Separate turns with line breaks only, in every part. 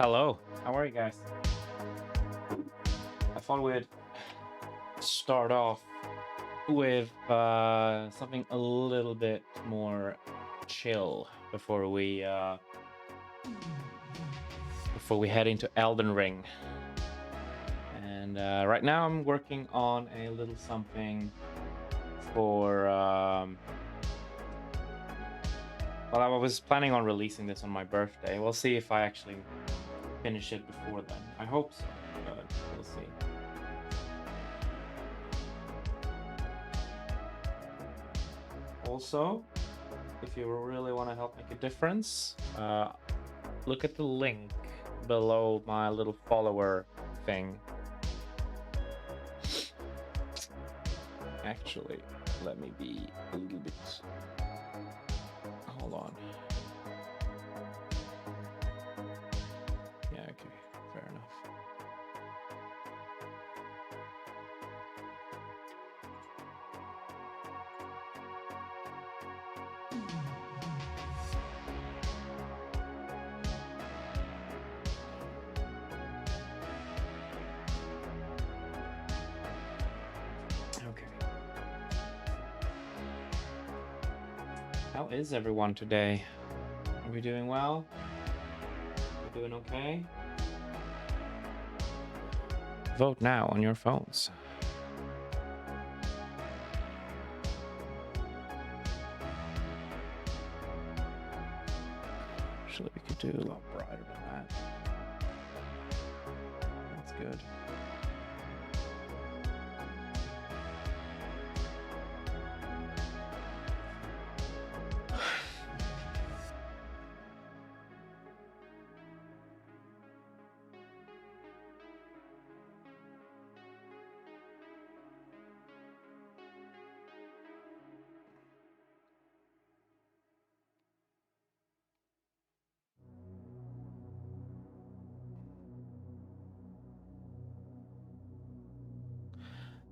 Hello, how are you guys? I thought we'd start off with something a little bit more chill before we head into Elden Ring. And right now I'm working on a little something for. Well, I was planning on releasing this on my birthday. We'll see if I actually finish it before then. I hope so, but we'll see. Also, if you really want to help make a difference, look at the link below my little follower thing. Actually, let me be a little bit. Hold on. Yeah, okay, fair enough. How is everyone today? Are we doing well? Are we doing okay? Vote now on your phones. Actually, we could do a lot brighter than that. That's good.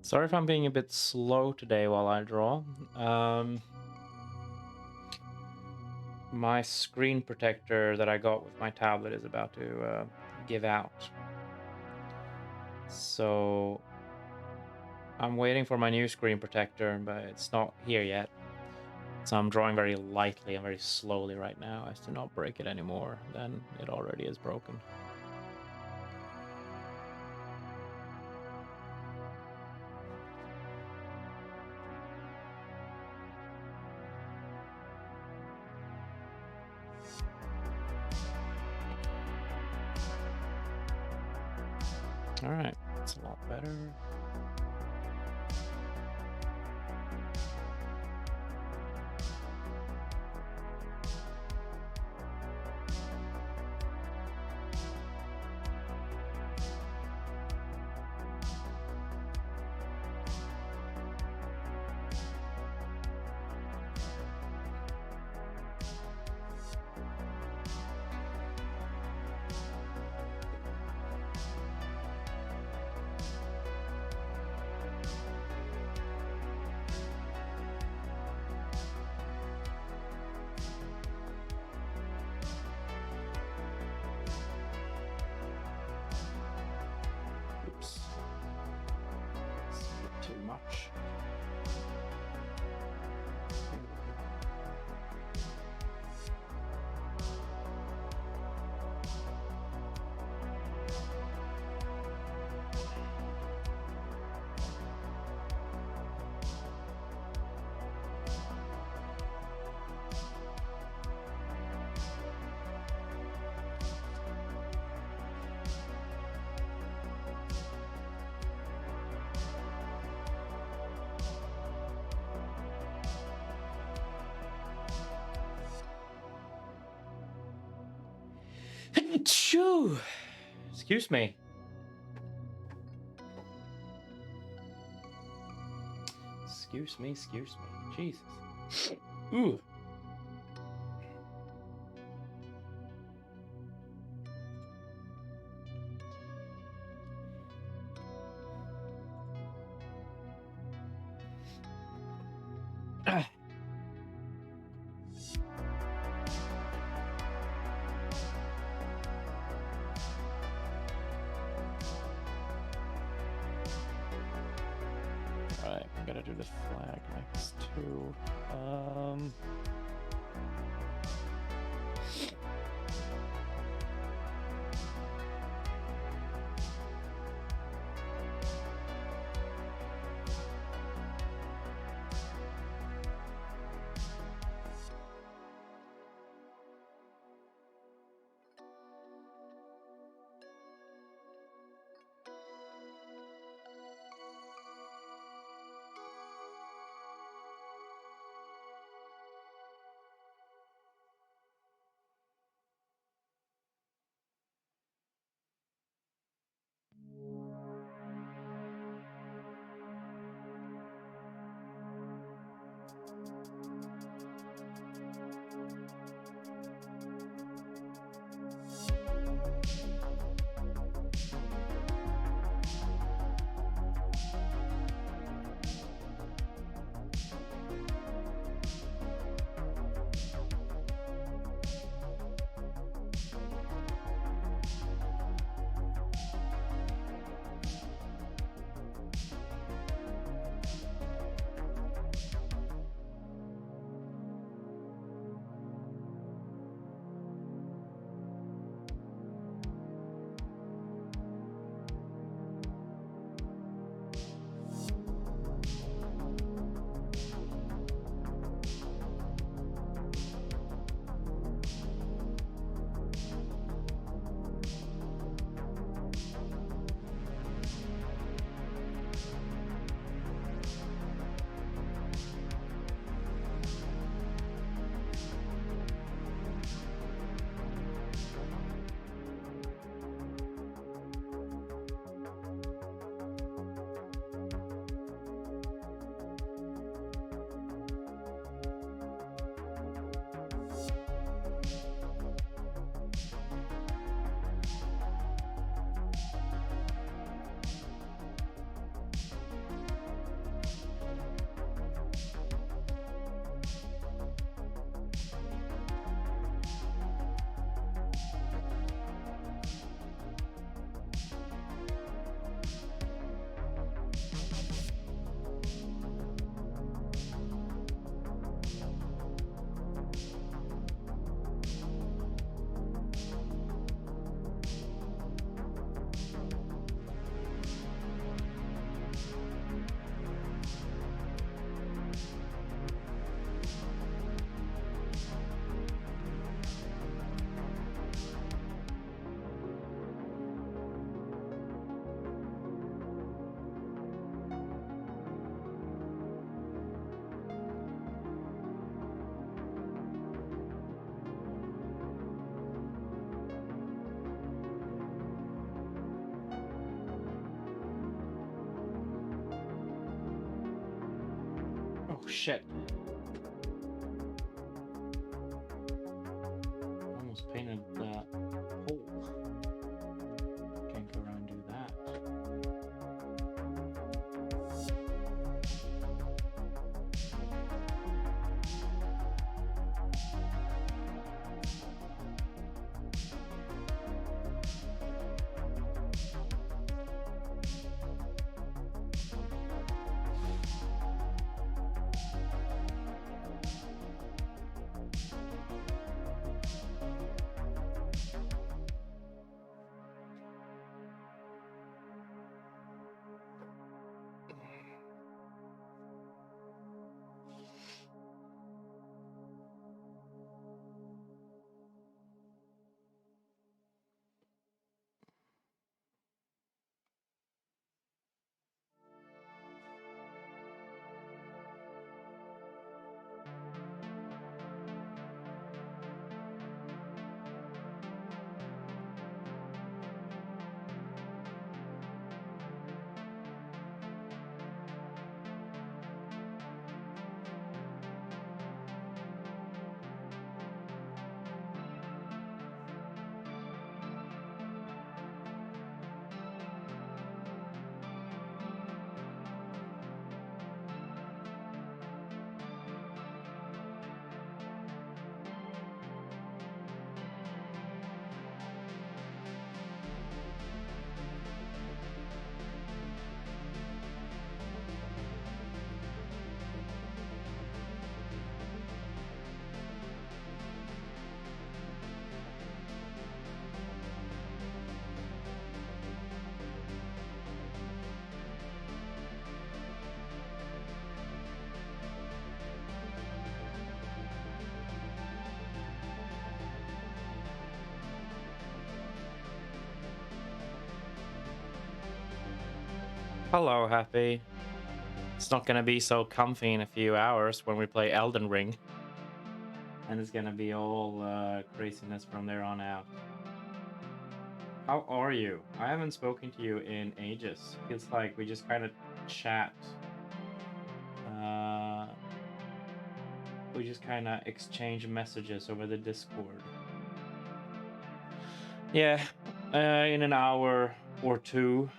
Sorry if I'm being a bit slow today while I draw. My screen protector that I got with my tablet is about to give out. So I'm waiting for my new screen protector, but it's not here yet. So I'm drawing very lightly and very slowly right now as to not break it anymore than it already is broken. All right, that's a lot better. Oops. That's a bit too much. Achoo! Excuse me. Excuse me. Jesus. Ooh. Right, gotta do the flag next too. Oh shit. Almost painted that hole. Can't go around and do that. Hello, Happy. It's not gonna be so comfy in a few hours when we play Elden Ring. And it's gonna be all craziness from there on out. How are you? I haven't spoken to you in ages. Feels like we just kind of chat. We just kind of exchange messages over the Discord. Yeah, in an hour or two,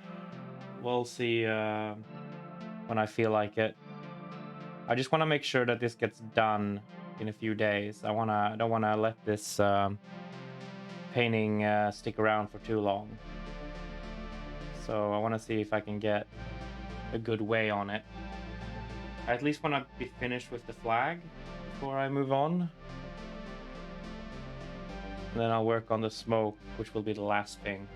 we'll see when I feel like it. I just want to make sure that this gets done in a few days. I don't wanna let this painting stick around for too long. So I want to see if I can get a good way on it. I at least want to be finished with the flag before I move on. And then I'll work on the smoke, which will be the last thing.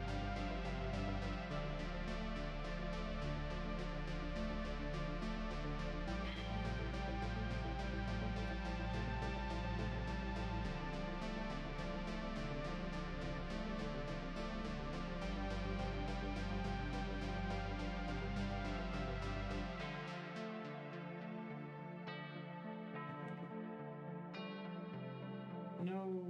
No.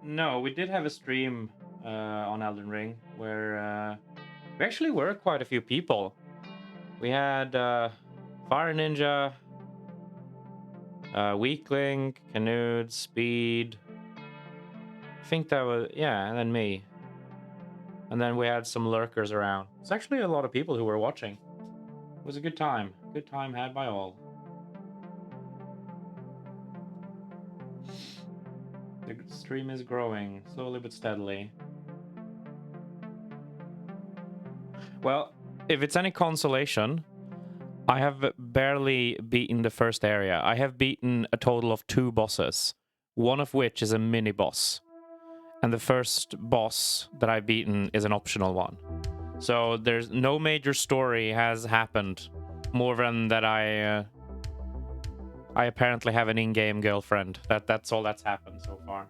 No, we did have a stream on Elden Ring where we actually were quite a few people. We had Fire Ninja, Weakling, Canoed, Speed. I think that was, yeah, and then me. And then we had some lurkers around. It's actually a lot of people who were watching. It was a good time. Good time had by all. The stream is growing, slowly but steadily. Well, if it's any consolation, I have barely beaten the first area. I have beaten a total of 2 bosses, one of which is a mini boss. And the first boss that I've beaten is an optional one. So there's no major story has happened, more than that I apparently have an in-game girlfriend. That's all that's happened so far.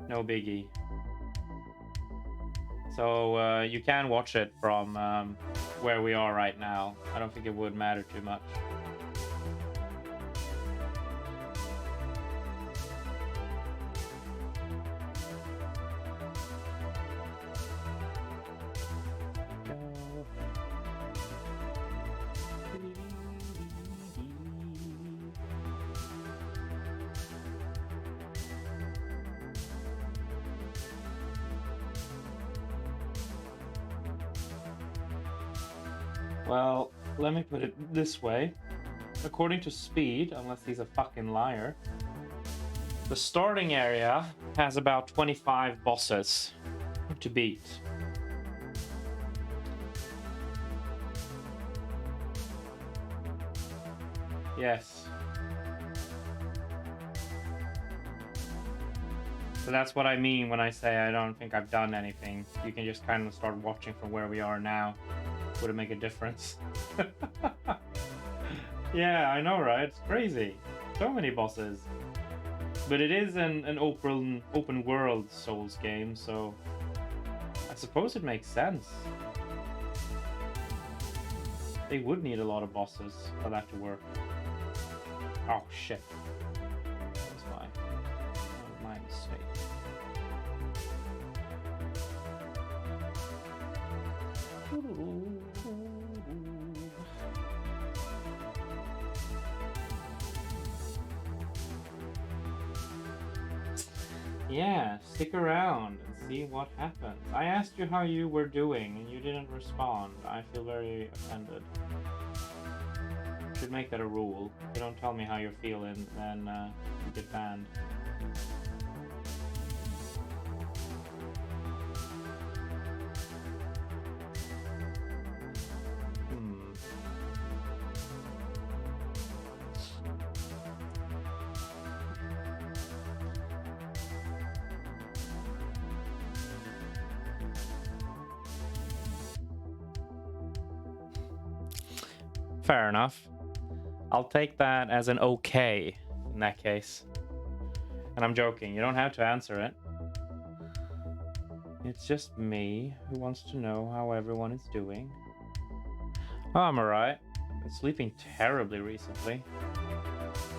No biggie. So you can watch it from where we are right now. I don't think it would matter too much. Well, let me put it this way. According to Speed, unless he's a fucking liar, the starting area has about 25 bosses to beat. Yes. So that's what I mean when I say I don't think I've done anything. You can just kind of start watching from where we are now. Would it make a difference? Yeah, I know, right? It's crazy. So many bosses. But it is an open world Souls game, so I suppose it makes sense. They would need a lot of bosses for that to work. Oh shit. That's why. That was my mistake. Yeah, stick around and see what happens. I asked you how you were doing and you didn't respond. I feel very offended. Should make that a rule. If you don't tell me how you're feeling, then you get banned. Fair enough. I'll take that as an okay in that case. And I'm joking. You don't have to answer it. It's just me who wants to know how everyone is doing. Oh, I'm alright. Been sleeping terribly recently.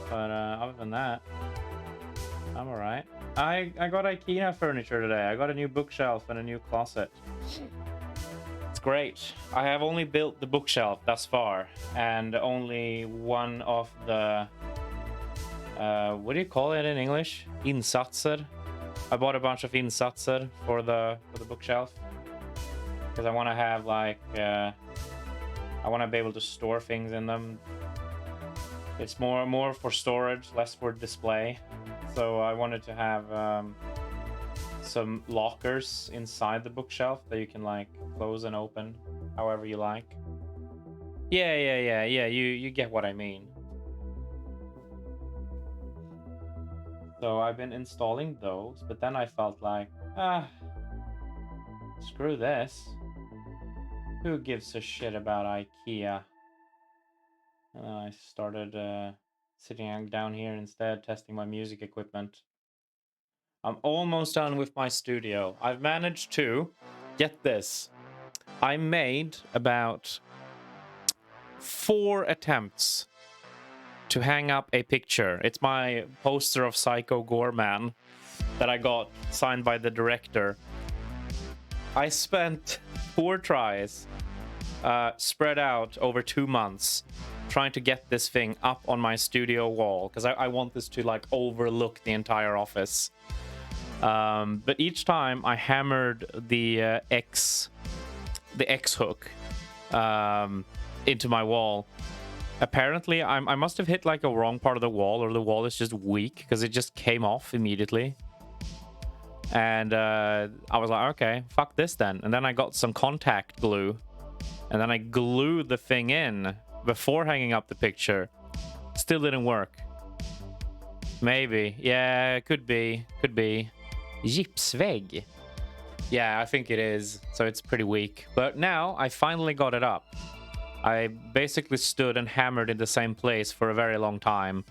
But other than that, I'm alright. I got IKEA furniture today. I got a new bookshelf and a new closet. It's great. I have only built the bookshelf thus far, and only one of the what do you call it in English? Insatser. I bought a bunch of insatser for the bookshelf because I want to have like I want to be able to store things in them. It's more for storage, less for display. So I wanted to have some lockers inside the bookshelf that you can like close and open however you like. Yeah. You get what I mean. So I've been installing those, but then I felt like, screw this. Who gives a shit about IKEA? And then I started sitting down here instead, testing my music equipment. I'm almost done with my studio. I've managed to, get this, I made about 4 attempts to hang up a picture. It's my poster of Psycho Gorman that I got signed by the director. I spent 4 tries spread out over 2 months trying to get this thing up on my studio wall because I want this to like overlook the entire office. But each time I hammered the X hook into my wall. Apparently, I must have hit like a wrong part of the wall, or the wall is just weak because it just came off immediately. And I was like, okay, fuck this then. And then I got some contact glue, and then I glued the thing in before hanging up the picture. Still didn't work. Maybe, yeah, could be. Gipsvägg. Yeah, I think it is. So it's pretty weak. But now I finally got it up. I basically stood and hammered in the same place for a very long time.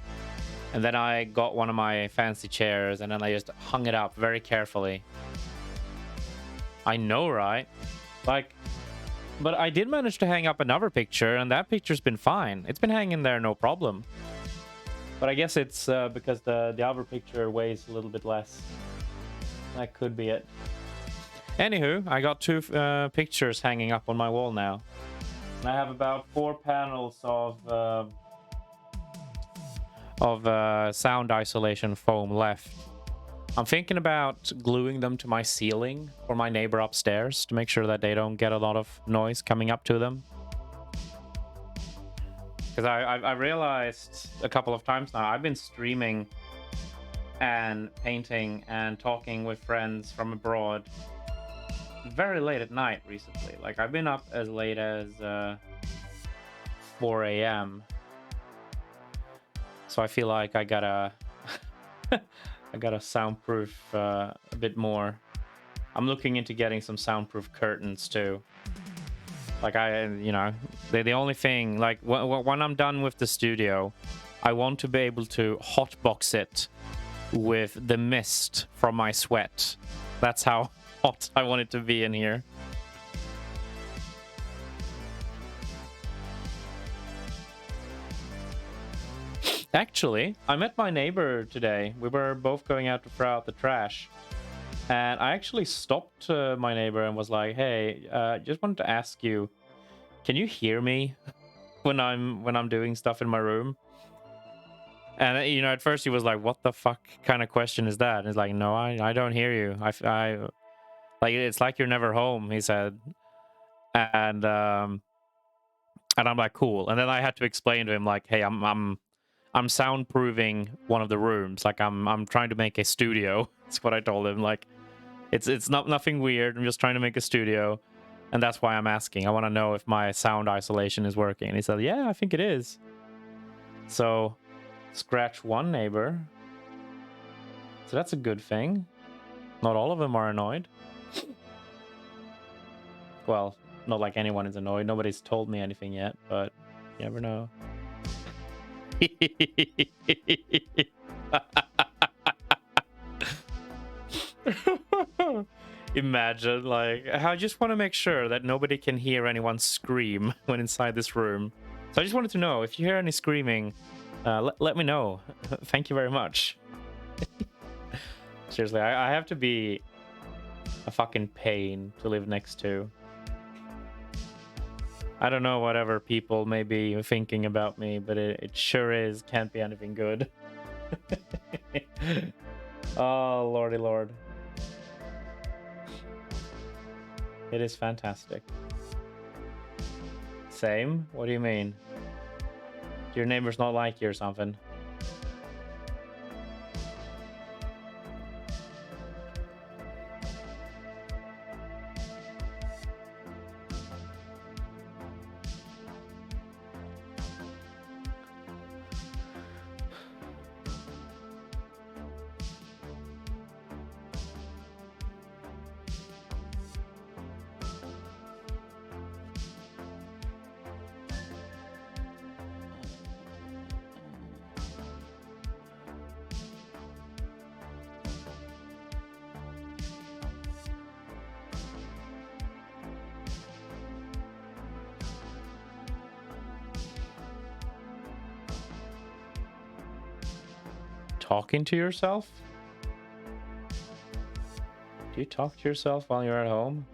And then I got one of my fancy chairs and then I just hung it up very carefully. I know, right? Like, but I did manage to hang up another picture and that picture's been fine. It's been hanging there, no problem. But I guess it's because the other picture weighs a little bit less. That could be it. Anywho, I got 2 pictures hanging up on my wall now. And I have about 4 panels of sound isolation foam left. I'm thinking about gluing them to my ceiling for my neighbor upstairs to make sure that they don't get a lot of noise coming up to them. Because I realized a couple of times now, I've been streaming and painting and talking with friends from abroad very late at night recently. Like, I've been up as late as 4 a.m. So I feel like I gotta I gotta soundproof a bit more. I'm looking into getting some soundproof curtains too. Like, the only thing, like, when I'm done with the studio, I want to be able to hotbox it with the mist from my sweat. That's how hot I want it to be in here. Actually, I met my neighbor today. We were both going out to throw out the trash. And I actually stopped my neighbor and was like, hey, just wanted to ask you, can you hear me when I'm doing stuff in my room? And, at first he was like, what the fuck kind of question is that? And he's like, no, I don't hear you. I like, it's like you're never home, he said. And I'm like, cool. And then I had to explain to him, like, hey, I'm soundproofing one of the rooms. Like, I'm trying to make a studio. That's what I told him. Like, it's not nothing weird. I'm just trying to make a studio. And that's why I'm asking. I want to know if my sound isolation is working. And he said, yeah, I think it is. So, scratch one neighbor. So that's a good thing. Not all of them are annoyed. Well, not like anyone is annoyed. Nobody's told me anything yet, but you never know. Imagine, like, I just want to make sure that nobody can hear anyone scream when inside this room. So I just wanted to know if you hear any screaming, let me know. Thank you very much. Seriously, I have to be a fucking pain to live next to. I don't know whatever people may be thinking about me, but it sure is can't be anything good. Oh, lordy lord. It is fantastic. Same? What do you mean? Do your neighbors not like you or something? Talking to yourself? Do you talk to yourself while you're at home?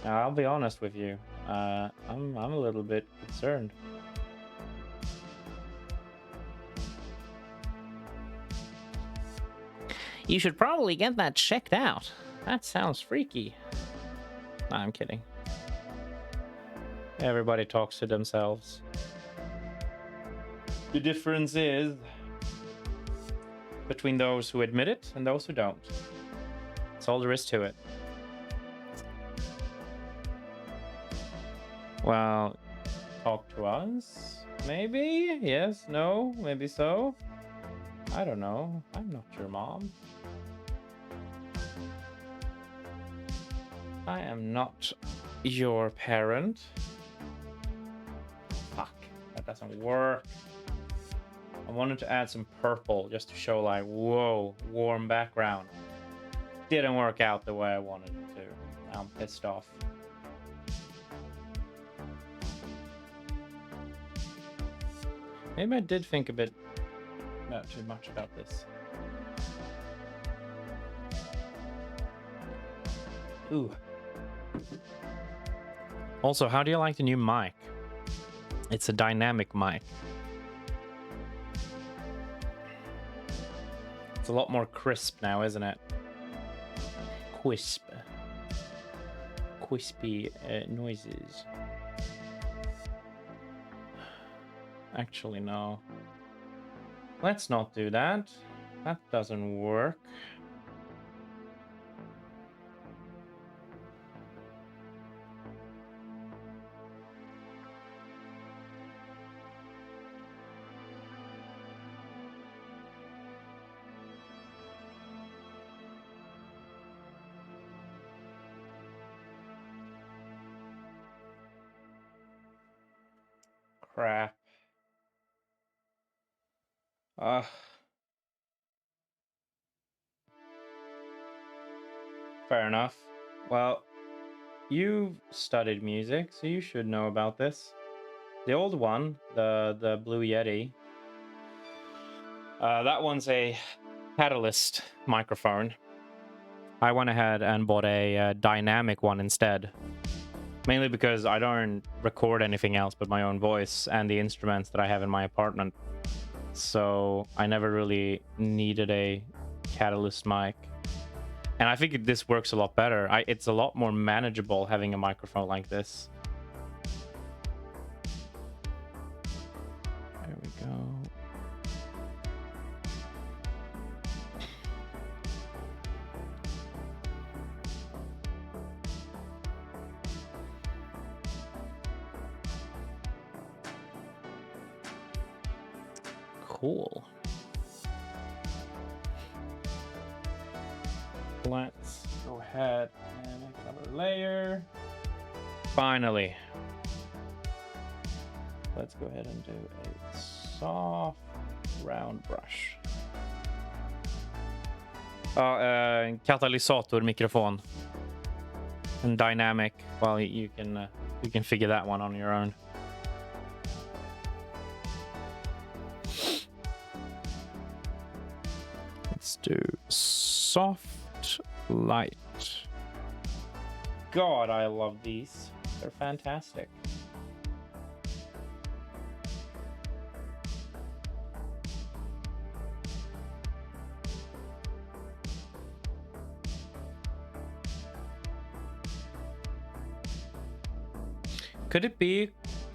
Now, I'll be honest with you. I'm a little bit concerned. You should probably get that checked out. That sounds freaky. Nah, I'm kidding. Everybody talks to themselves. The difference is between those who admit it and those who don't. That's all there is to it. Well, talk to us? Maybe? Yes? No? Maybe so? I don't know. I'm not your mom. I am not your parent. Fuck, that doesn't work. I wanted to add some purple just to show like, whoa, warm background. Didn't work out the way I wanted it to. I'm pissed off. Maybe I did think a bit not too much about this. Ooh. Also, how do you like the new mic? It's a dynamic mic. It's a lot more crisp now, isn't it? Crisp. Crispy noises. Actually, no. Let's not do that. That doesn't work. Crap. Fair enough. Well, you've studied music, so you should know about this. The old one, the Blue Yeti, that one's a Catalyst microphone. I went ahead and bought a dynamic one instead. Mainly because I don't record anything else but my own voice and the instruments that I have in my apartment. So I never really needed a Catalyst mic. And I think this works a lot better. It's a lot more manageable having a microphone like this. There we go. Cool. Let's go ahead and make another layer. Finally. Let's go ahead and do a soft round brush. Katalysator mikrofon. And dynamic. Well, you can figure that one on your own. Let's do soft light. God, I love these. They're fantastic. Could it be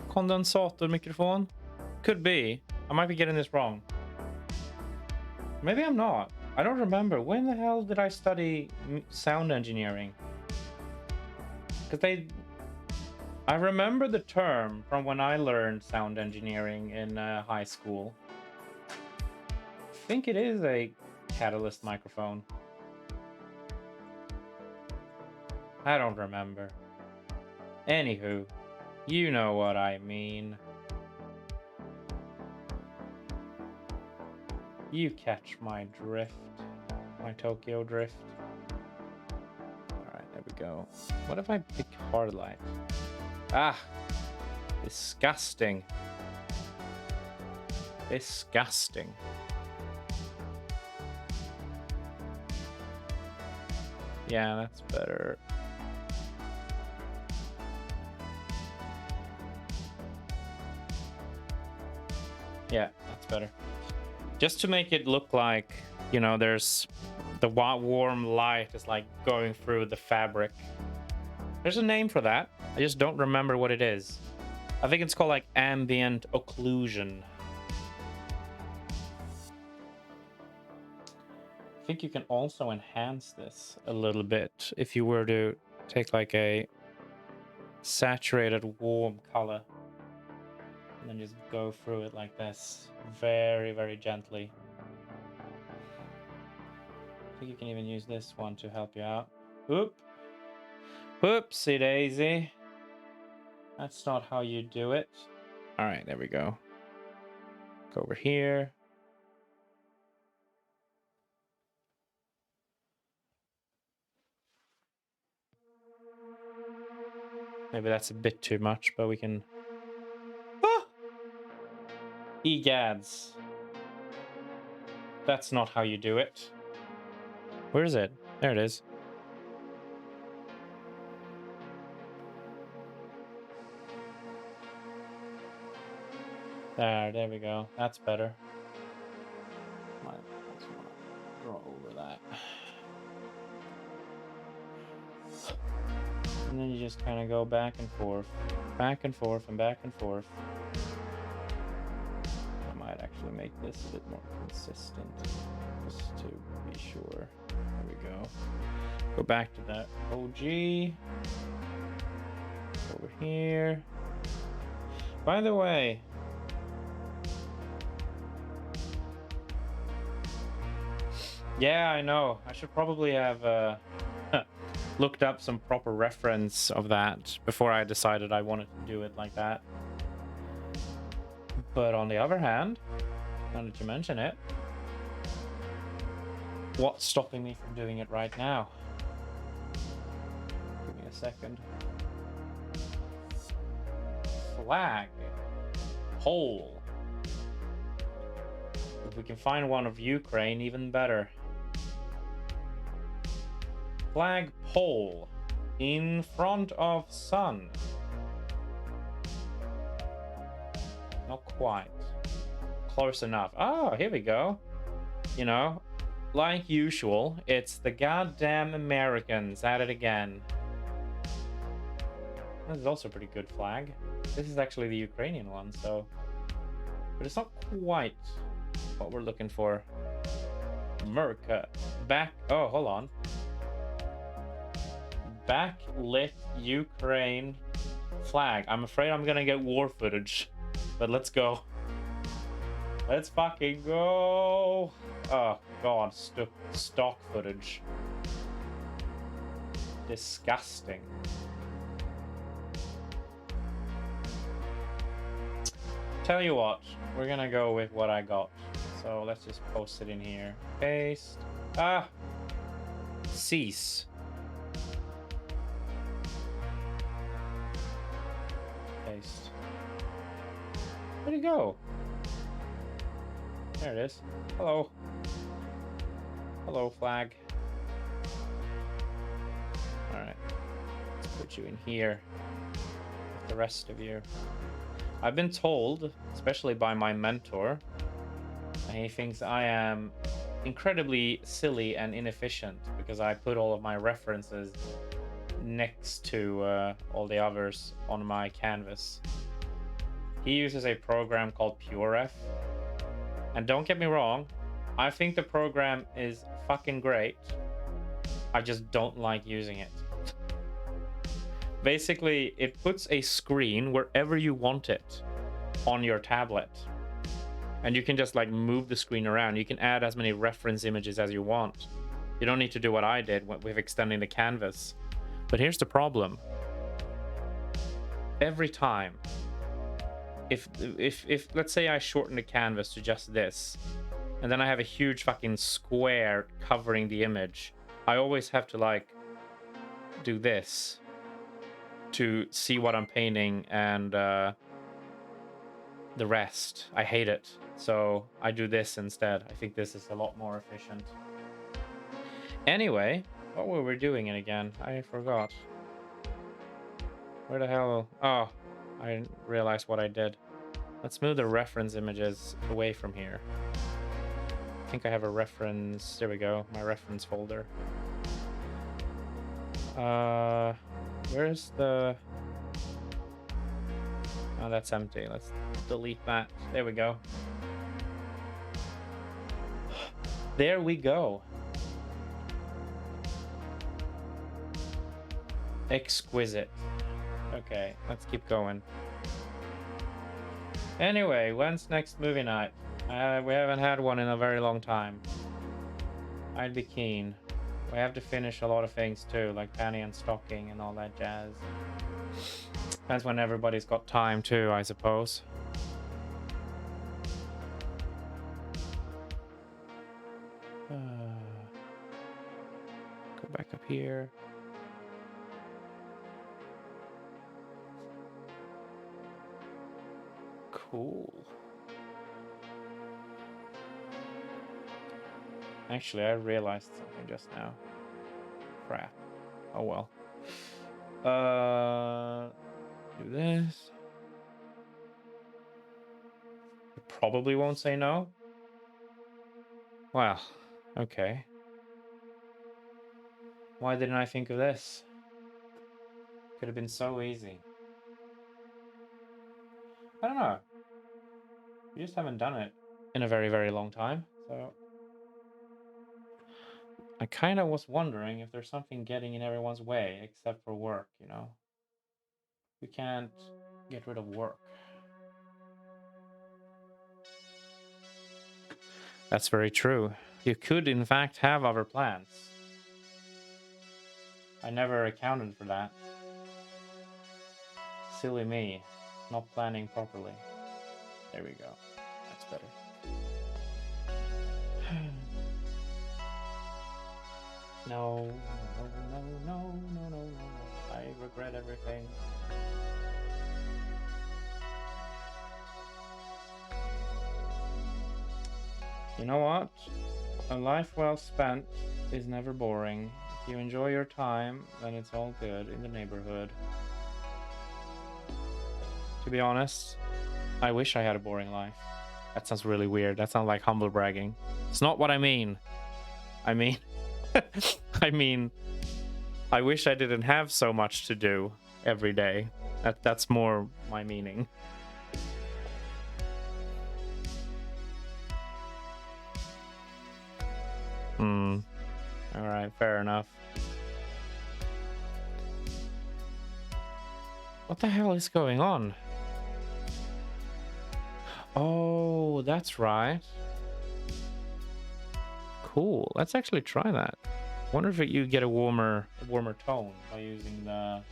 condensator microphone? Could be. I might be getting this wrong. Maybe I'm not. I don't remember. When the hell did I study sound engineering? Because I remember the term from when I learned sound engineering in high school. I think it is a catalyst microphone. I don't remember. Anywho, you know what I mean. You catch my drift. My Tokyo drift. Alright, there we go. What if I pick hard light? Ah! Disgusting. Disgusting. Yeah, that's better. Yeah, that's better. Just to make it look like, you know, there's the warm light is like going through the fabric. There's a name for that. I just don't remember what it is. I think it's called like ambient occlusion. I think you can also enhance this a little bit if you were to take like a saturated warm color and then just go through it like this very, very gently. I think you can even use this one to help you out. Oop. Whoopsie daisy. That's not how you do it. All right, there we go. Go over here. Maybe that's a bit too much, but we can... Ah! Egads. That's not how you do it. Where is it? There it is. There we go. That's better. Might also want to draw over that. And then you just kind of go back and forth, and back and forth. I might actually make this a bit more consistent, just to be sure. There we go. Go back to that OG. Over here. By the way, yeah, I know. I should probably have looked up some proper reference of that before I decided I wanted to do it like that. But on the other hand, now that you mention it, what's stopping me from doing it right now? Give me a second. Flag. Pole. If we can find one of Ukraine, even better. Flag pole in front of sun. Not quite. Close enough. Oh, here we go. You know, like usual, it's the goddamn Americans at it again. This is also a pretty good flag. This is actually the Ukrainian one, so... But it's not quite what we're looking for. America. Back... Oh, hold on. Backlit Ukraine flag. I'm afraid I'm gonna get war footage, but let's go. Let's fucking go. Oh god, stock footage. Disgusting. Tell you what, we're gonna go with what I got. So let's just post it in here. Paste. Ah! Cease. Paste. Where'd it go? There it is. Hello. Hello, flag. Alright. Let's put you in here with the rest of you. I've been told, especially by my mentor, he thinks I am incredibly silly and inefficient because I put all of my references next to all the others on my canvas. He uses a program called PureRef. And don't get me wrong, I think the program is fucking great. I just don't like using it. Basically, it puts a screen wherever you want it on your tablet. And you can just like move the screen around. You can add as many reference images as you want. You don't need to do what I did with extending the canvas. But here's the problem. Every time, if let's say I shorten the canvas to just this, and then I have a huge fucking square covering the image, I always have to like do this to see what I'm painting and the rest. I hate it. So I do this instead. I think this is a lot more efficient. Anyway, what were we doing it again? I forgot. Where the hell? Oh, I didn't realize what I did. Let's move the reference images away from here. I think I have a reference. There we go. My reference folder. Where's the... Oh, that's empty. Let's delete that. There we go. There we go. Exquisite. Okay, let's keep going. Anyway, when's next movie night? We haven't had one in a very long time. I'd be keen. We have to finish a lot of things too, like panty and stocking and all that jazz. Depends when everybody's got time too, I suppose. Go back up here. Cool. Actually, I realized something just now. Crap. Oh well. Do this. It probably won't say no. Well, okay. Why didn't I think of this? Could have been so easy. I don't know. We just haven't done it in a very, very long time, so... I kind of was wondering if there's something getting in everyone's way, except for work, you know? We can't get rid of work. That's very true. You could, in fact, have other plans. I never accounted for that. Silly me, not planning properly. There we go. That's better. No, no. I regret everything. You know what? A life well spent is never boring. If you enjoy your time, then it's all good in the neighborhood. To be honest, I wish I had a boring life. That sounds really weird. That sounds like humble bragging. It's not what I mean. I mean... I mean... I wish I didn't have so much to do every day. That's more my meaning. Alright, fair enough. What the hell is going on? Oh, that's right. Cool. Let's actually try that. Wonder if you get a warmer tone by using the...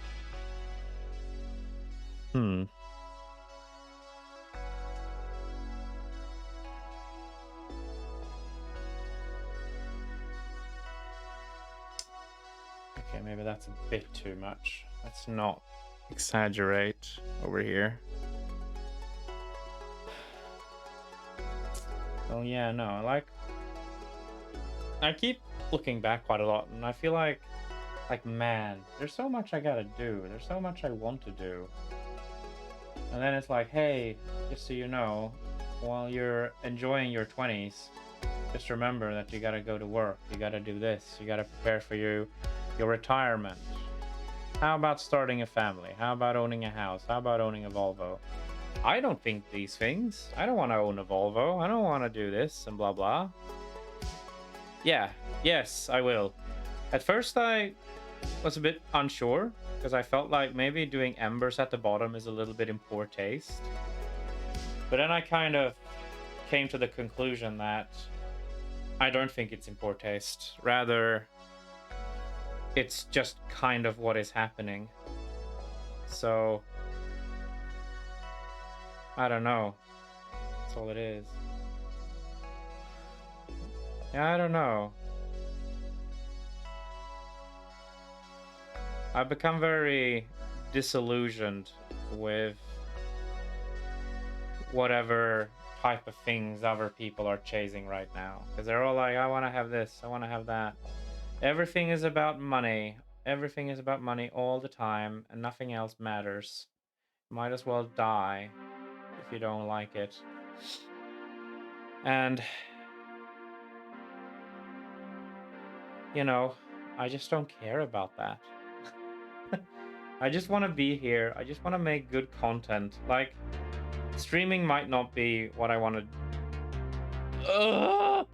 maybe that's a bit too much. Let's not exaggerate over here. Well, yeah, no, I keep looking back quite a lot, and I feel like, man, there's so much I gotta do. There's so much I want to do. And then it's like, hey, just so you know, while you're enjoying your 20s, just remember that you gotta go to work. You gotta do this. You gotta prepare for your retirement. How about starting a family? How about owning a house? How about owning a Volvo? I don't think these things. I don't want to own a Volvo. I don't want to do this and blah blah. Yeah, yes, I will. At first I was a bit unsure because I felt like maybe doing embers at the bottom is a little bit in poor taste. But then I kind of came to the conclusion that I don't think it's in poor taste. Rather, it's just kind of what is happening. So I don't know. That's all it is. Yeah, I don't know. I've become very disillusioned with whatever type of things other people are chasing right now. Because they're all like, I want to have this, I want to have that. Everything is about money. Everything is about money all the time, and nothing else matters. Might as well die if you don't like it. And, you know, I just don't care about that. I just want to be here. I just want to make good content. Like, streaming might not be what I want to...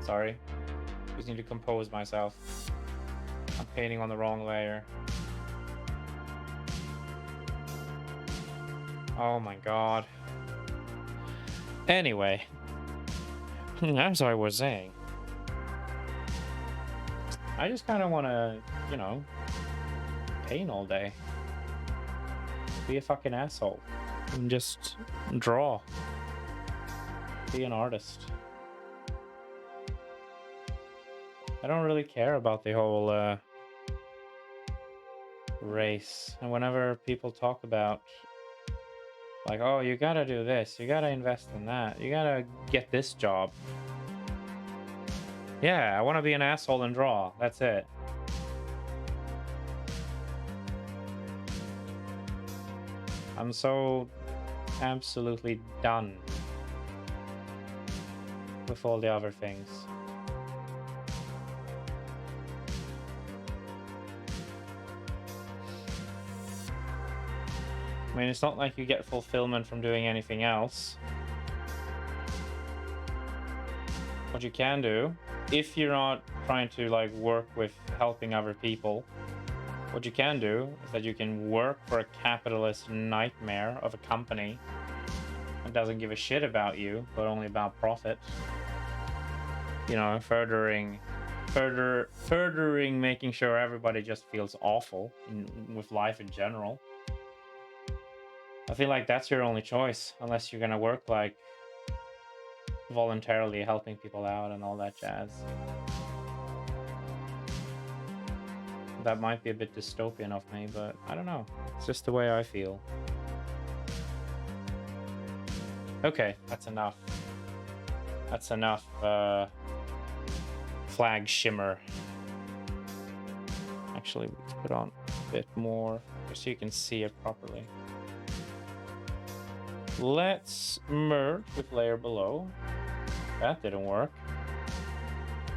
Sorry. Just need to compose myself. I'm painting on the wrong layer. Oh my god. Anyway, as I was saying, I just kind of want to, you know, paint all day. Be a fucking asshole. And just draw. Be an artist. I don't really care about the whole race. And whenever people talk about, like, oh, you gotta do this, you gotta invest in that, you gotta get this job. Yeah, I want to be an asshole and draw. That's it. I'm so absolutely done with all the other things. I mean, it's not like you get fulfillment from doing anything else. What you can do, if you're not trying to like work with helping other people, what you can do is that you can work for a capitalist nightmare of a company that doesn't give a shit about you, but only about profit. You know, furthering making sure everybody just feels awful with life in general. I feel like that's your only choice, unless you're gonna work like voluntarily helping people out and all that jazz. That might be a bit dystopian of me, but I don't know. It's just the way I feel. Okay, that's enough. That's enough flag shimmer. Actually, let's put on a bit more just so you can see it properly. Let's merge with layer below. That didn't work.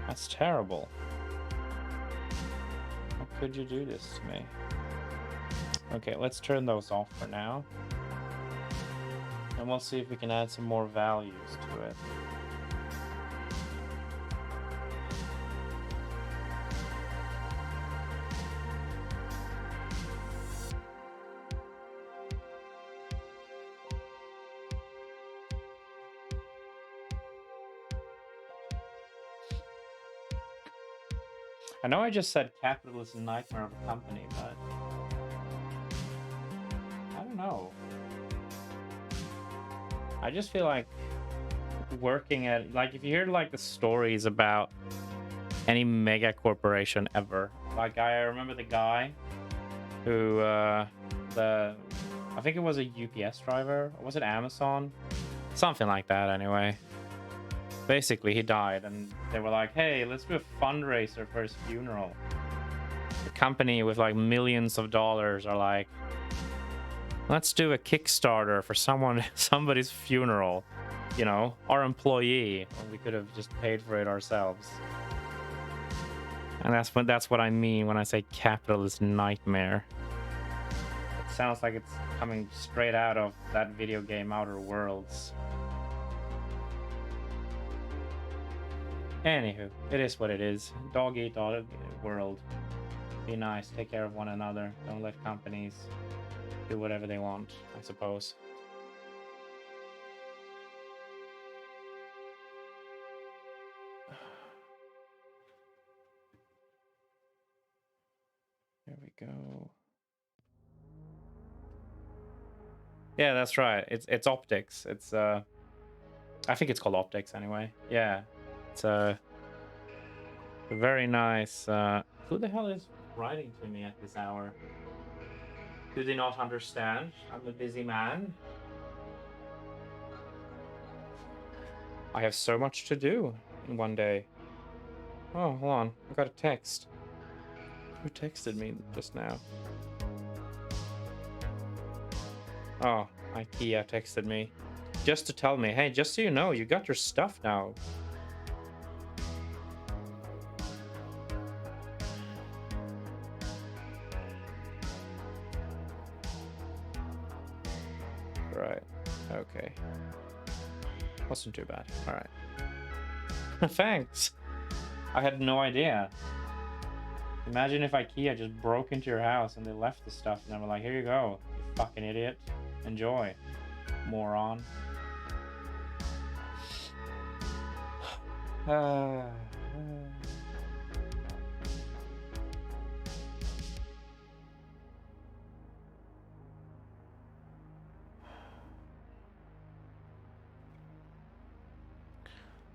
That's terrible. How could you do this to me? Okay, let's turn those off for now. And we'll see if we can add some more values to it. I know I just said capitalist nightmare of a company, but I don't know. I just feel like working at, like, if you hear like the stories about any mega corporation ever. Like I remember the guy who I think it was a UPS driver, or was it Amazon? Something like that anyway. Basically he died and they were like, hey, let's do a fundraiser for his funeral. The company with like millions of dollars are like, let's do a Kickstarter for somebody's funeral. You know, our employee. We could have just paid for it ourselves. And that's what I mean when I say capitalist nightmare. It sounds like it's coming straight out of that video game Outer Worlds. Anywho, it is what it is. Dog eat dog world. Be nice, take care of one another. Don't let companies do whatever they want, I suppose. There we go. Yeah, that's right. It's optics. It's I think it's called optics anyway. Yeah. It's a very nice who the hell is writing to me at this hour? Do they not understand? I'm a busy man. I have so much to do in one day. Oh, hold on. I got a text. Who texted me just now? Oh, IKEA texted me. Just to tell me, hey, just so you know, you got your stuff now. Right. Okay. Wasn't too bad. All right. Thanks. I had no idea. Imagine if IKEA just broke into your house and they left the stuff and they were like, here you go, you fucking idiot. Enjoy, moron.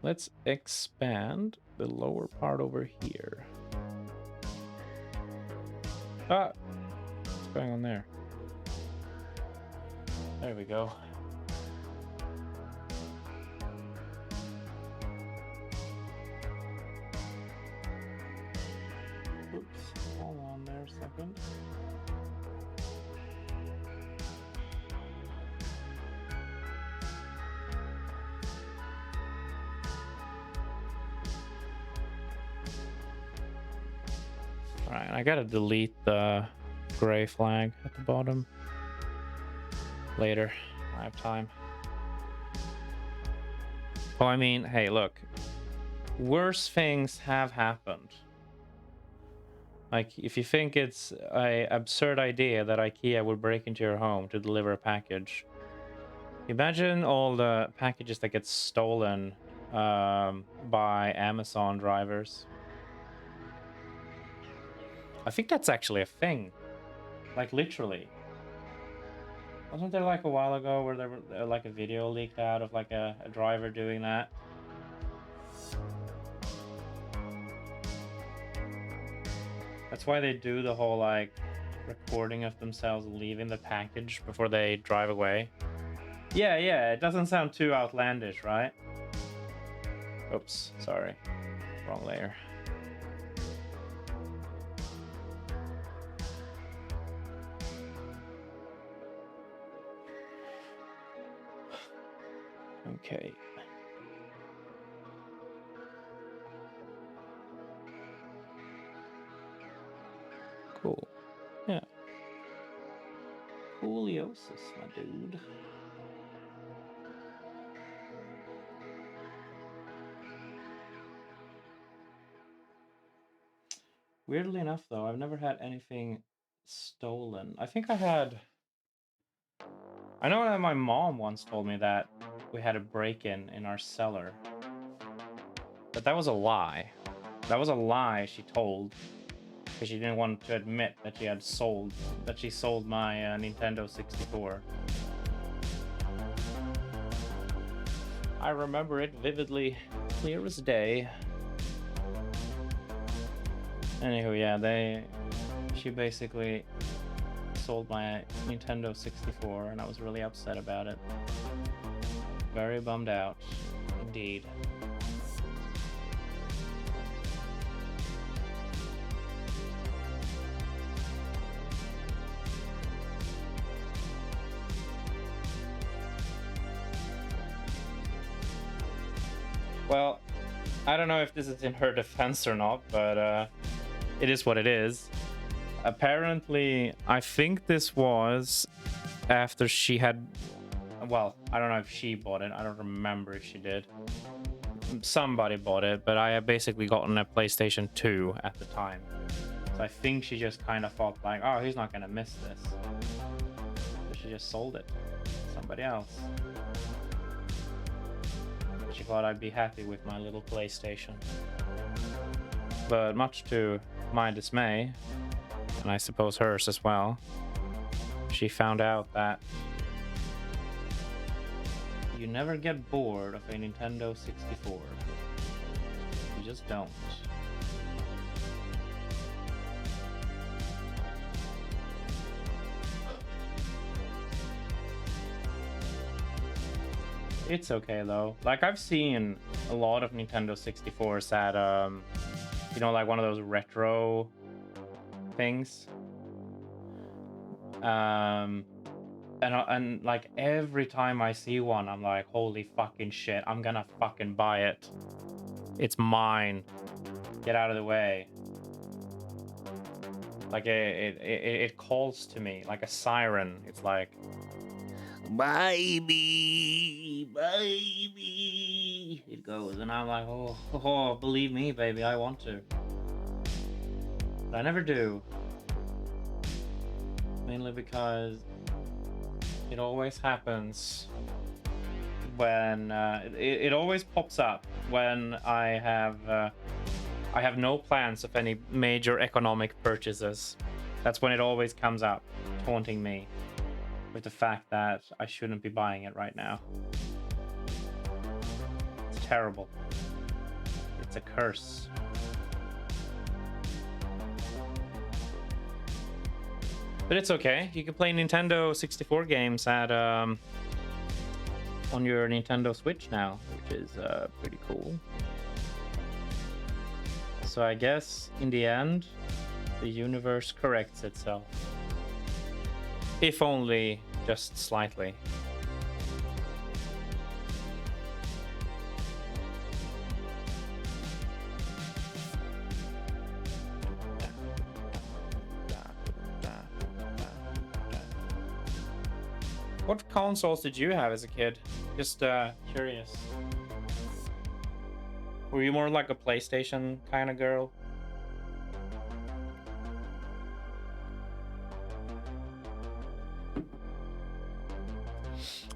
Let's expand the lower part over here. Ah, what's going on there? There we go. Oops, hold on there a second. Alright, I gotta delete the gray flag at the bottom. Later. I have time. Oh, I mean, hey, look. Worse things have happened. Like, if you think it's an absurd idea that IKEA would break into your home to deliver a package, imagine all the packages that get stolen by Amazon drivers. I think that's actually a thing. Like, literally. Wasn't there like a while ago where there were like a video leaked out of like a driver doing that? That's why they do the whole like recording of themselves leaving the package before they drive away. Yeah, it doesn't sound too outlandish, right? Oops, sorry. Wrong layer. Okay. Cool. Yeah. Scoliosis, my dude. Weirdly enough, though, I've never had anything stolen. I think I had... I know that my mom once told me that we had a break-in in our cellar. But that was a lie. That was a lie she told. Because she didn't want to admit that she had sold... that she sold my Nintendo 64. I remember it vividly, clear as day. Anywho, yeah, she basically sold my Nintendo 64, and I was really upset about it. Very bummed out, indeed. Well, I don't know if this is in her defense or not, but it is what it is. Apparently, I think this was after she had... Well, I don't know if she bought it. I don't remember if she did. Somebody bought it, but I had basically gotten a PlayStation 2 at the time. So I think she just kind of thought like, oh, he's not going to miss this. So she just sold it to somebody else. She thought I'd be happy with my little PlayStation. But much to my dismay, and I suppose hers as well, she found out that you never get bored of a Nintendo 64. You just don't. It's okay though. Like, I've seen a lot of Nintendo 64s at you know, like one of those retro things. And like every time I see one, I'm like, holy fucking shit, I'm gonna fucking buy it. It's mine. Get out of the way. Like it calls to me like a siren. It's like, buy me, it goes, and I'm like, oh, believe me, baby, I want to, but I never do, mainly because it always happens when it always pops up when I have no plans of any major economic purchases. That's when it always comes up, taunting me with the fact that I shouldn't be buying it right now. It's terrible. It's a curse. But it's okay. You can play Nintendo 64 games at on your Nintendo Switch now, which is pretty cool. So I guess in the end, the universe corrects itself. If only just slightly. What consoles did you have as a kid? Just curious. Were you more like a PlayStation kind of girl?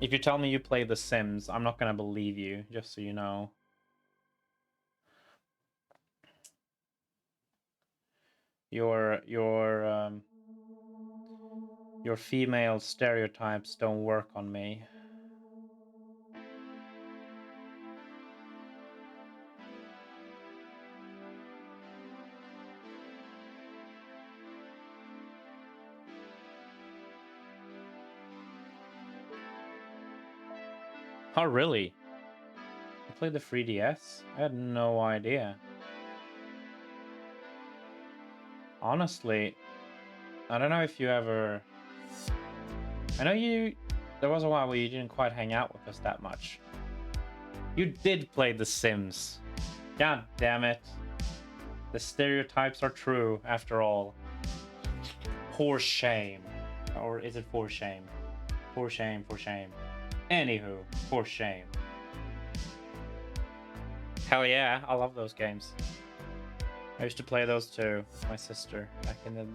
If you tell me you play The Sims, I'm not gonna believe you, just so you know. Your female stereotypes don't work on me. Oh, really? You played the 3DS? I had no idea. Honestly, I don't know if you ever... I know there was a while where you didn't quite hang out with us that much. You did play The Sims. God damn it. The stereotypes are true, after all. For shame. Or is it for shame? For shame, for shame. Anywho, for shame. Hell yeah, I love those games. I used to play those too with my sister back in the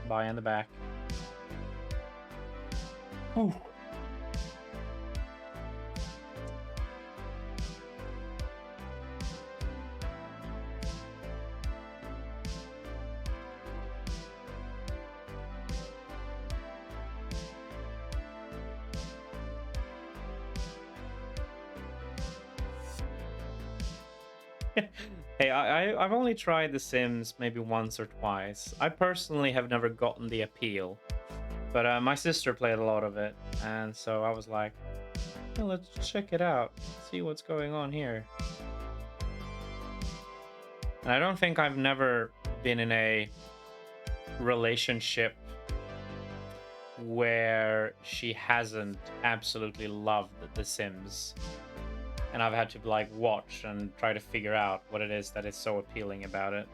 by in the back. Whew. Hey, I've only tried The Sims maybe once or twice. I personally have never gotten the appeal. But my sister played a lot of it, and so I was like, "Yeah, let's check it out, see what's going on here." And I don't think I've never been in a relationship where she hasn't absolutely loved The Sims. And I've had to like watch and try to figure out what it is that is so appealing about it.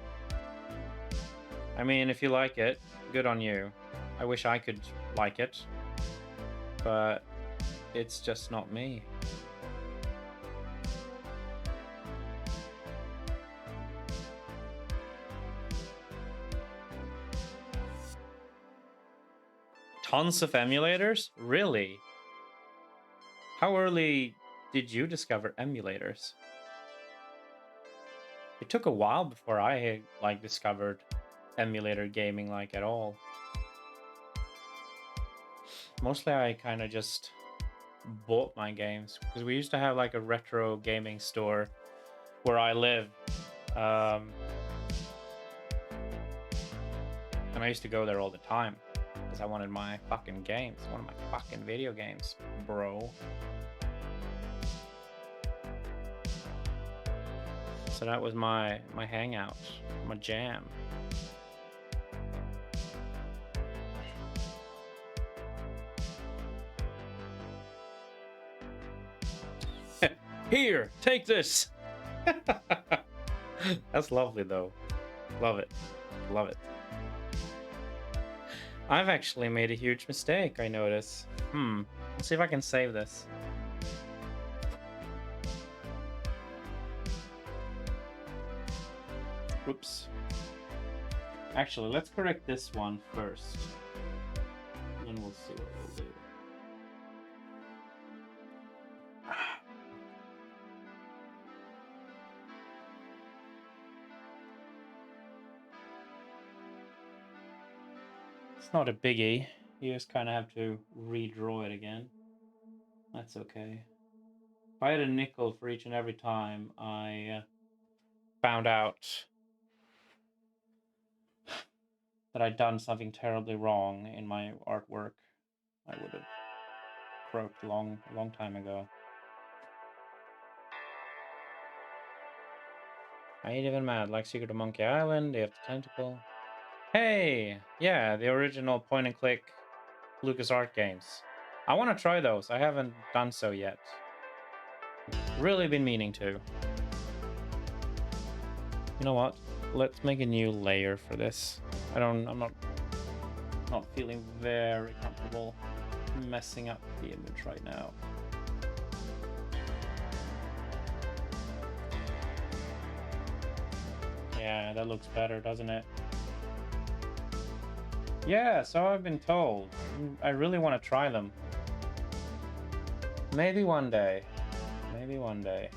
I mean, if you like it, good on you. I wish I could like it, but it's just not me. Tons of emulators? Really? How early did you discover emulators? It took a while before I like discovered emulator gaming like at all. Mostly I kind of just bought my games because we used to have like a retro gaming store where I live. And I used to go there all the time because I wanted my fucking games. One of my fucking video games, bro. So that was my hangout, my jam. Here, take this. That's lovely though. Love it. Love it. I've actually made a huge mistake, I notice. Let's see if I can save this. Whoops. Actually, let's correct this one first. And then we'll see what we'll do. It's not a biggie. You just kind of have to redraw it again. That's okay. If I had a nickel for each and every time I found out that I'd done something terribly wrong in my artwork, I would have croaked a long time ago. I ain't even mad. Like Secret of Monkey Island, Day of the Tentacle. Hey! Yeah, the original point-and-click LucasArts games. I want to try those. I haven't done so yet. Really been meaning to. You know what? Let's make a new layer for this. I'm not feeling very comfortable messing up the image right now. Yeah, that looks better, doesn't it? Yeah, so I've been told. I really want to try them. Maybe one day. Maybe one day.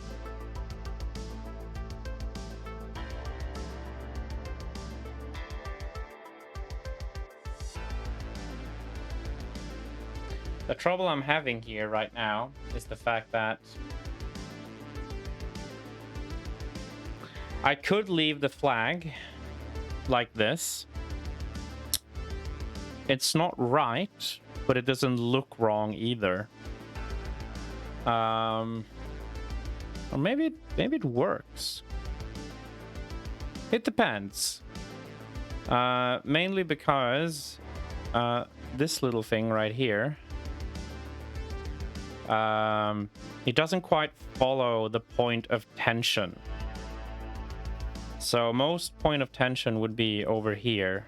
The trouble I'm having here right now is the fact that I could leave the flag like this. It's not right, but it doesn't look wrong either. Or maybe it works. It depends. Mainly because this little thing right here, it doesn't quite follow the point of tension. So most point of tension would be over here.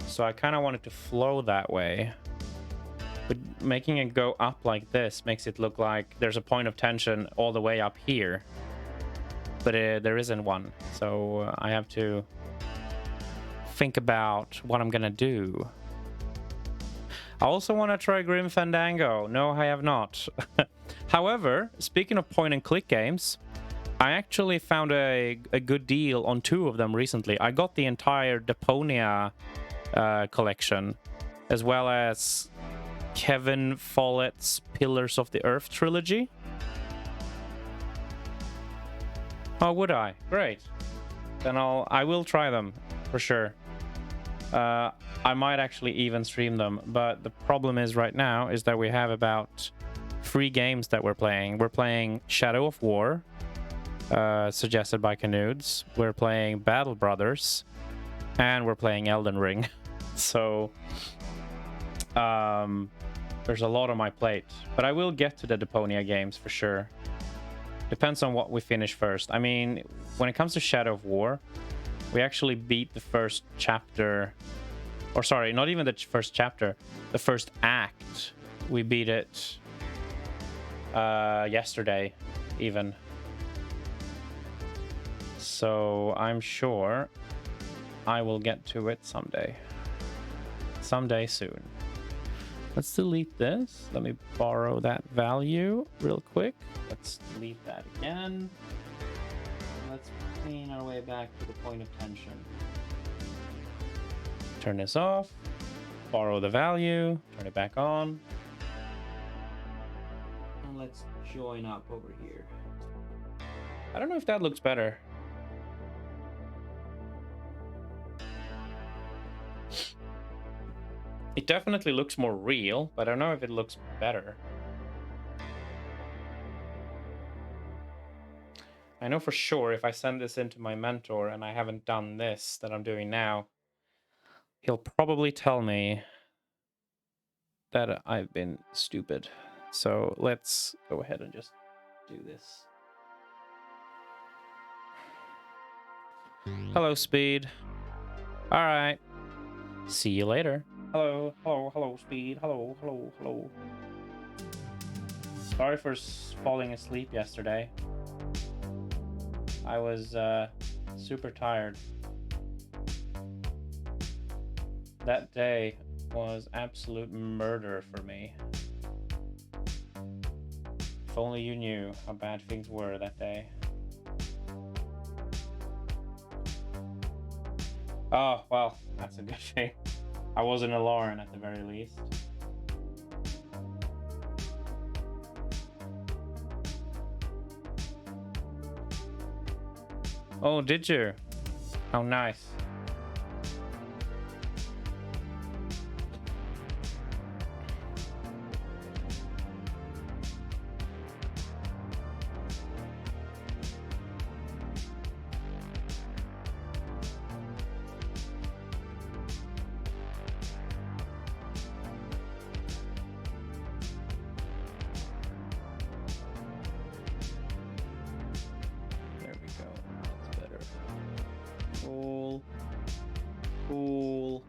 So I kind of want it to flow that way. But making it go up like this makes it look like there's a point of tension all the way up here. But there isn't one. So I have to think about what I'm gonna do. I also want to try Grim Fandango. No, I have not. However, speaking of point-and-click games, I actually found a good deal on 2 of them recently. I got the entire Deponia collection, as well as Kevin Follett's Pillars of the Earth trilogy. Oh, would I? Great. Then I will try them for sure. I might actually even stream them, but the problem is right now is that we have about 3 games that we're playing. We're playing Shadow of War, suggested by Canudes. We're playing Battle Brothers, and we're playing Elden Ring. So there's a lot on my plate, but I will get to the Deponia games for sure. Depends on what we finish first. I mean, when it comes to Shadow of War, we actually beat the first chapter, or sorry, not even the first chapter, the first act. We beat it yesterday even. So I'm sure I will get to it someday soon. Let's delete this. Let me borrow that value real quick. Let's delete that again. Let's clean our way back to the point of tension. Turn this off. Borrow the value. Turn it back on. And let's join up over here. I don't know if that looks better. It definitely looks more real, but I don't know if it looks better. I know for sure if I send this into my mentor and I haven't done this that I'm doing now, he'll probably tell me that I've been stupid. So let's go ahead and just do this. Hello, Speed. All right. See you later. Hello, Speed. Hello. Sorry for falling asleep yesterday. I was super tired. That day was absolute murder for me. If only you knew how bad things were that day. Oh, well, that's a good thing. I wasn't a Lauren at the very least. Oh, did you? How nice. Cool.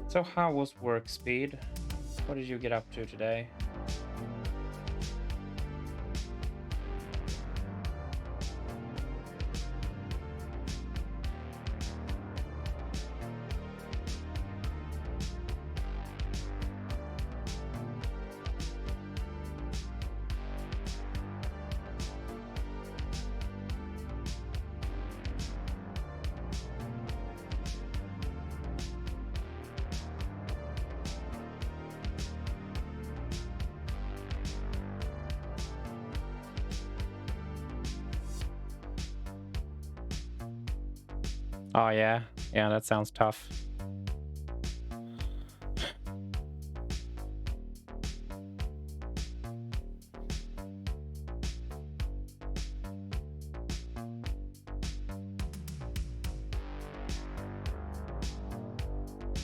So how was work, Speed? What did you get up to today? Oh, yeah. Yeah, that sounds tough.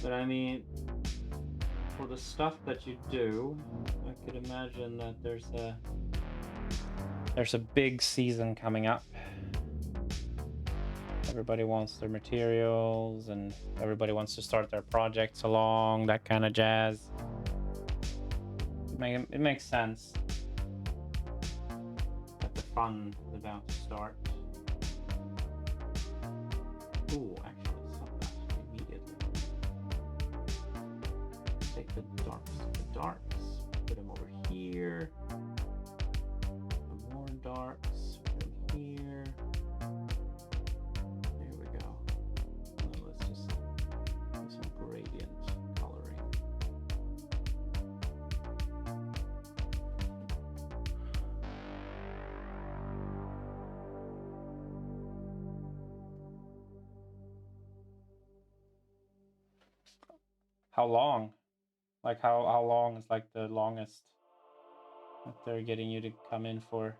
But I mean, for the stuff that you do, I could imagine that there's a big season coming up. Everybody wants their materials and everybody wants to start their projects along, that kind of jazz.
It makes sense that the fun is about to start. Ooh, actually, stop that immediately. Take the darks to the darks. Put them over here. Some more darks. Put them here. There we go. Now let's just do some gradient coloring. How long? Like how long is like the longest that they're getting you to come in for?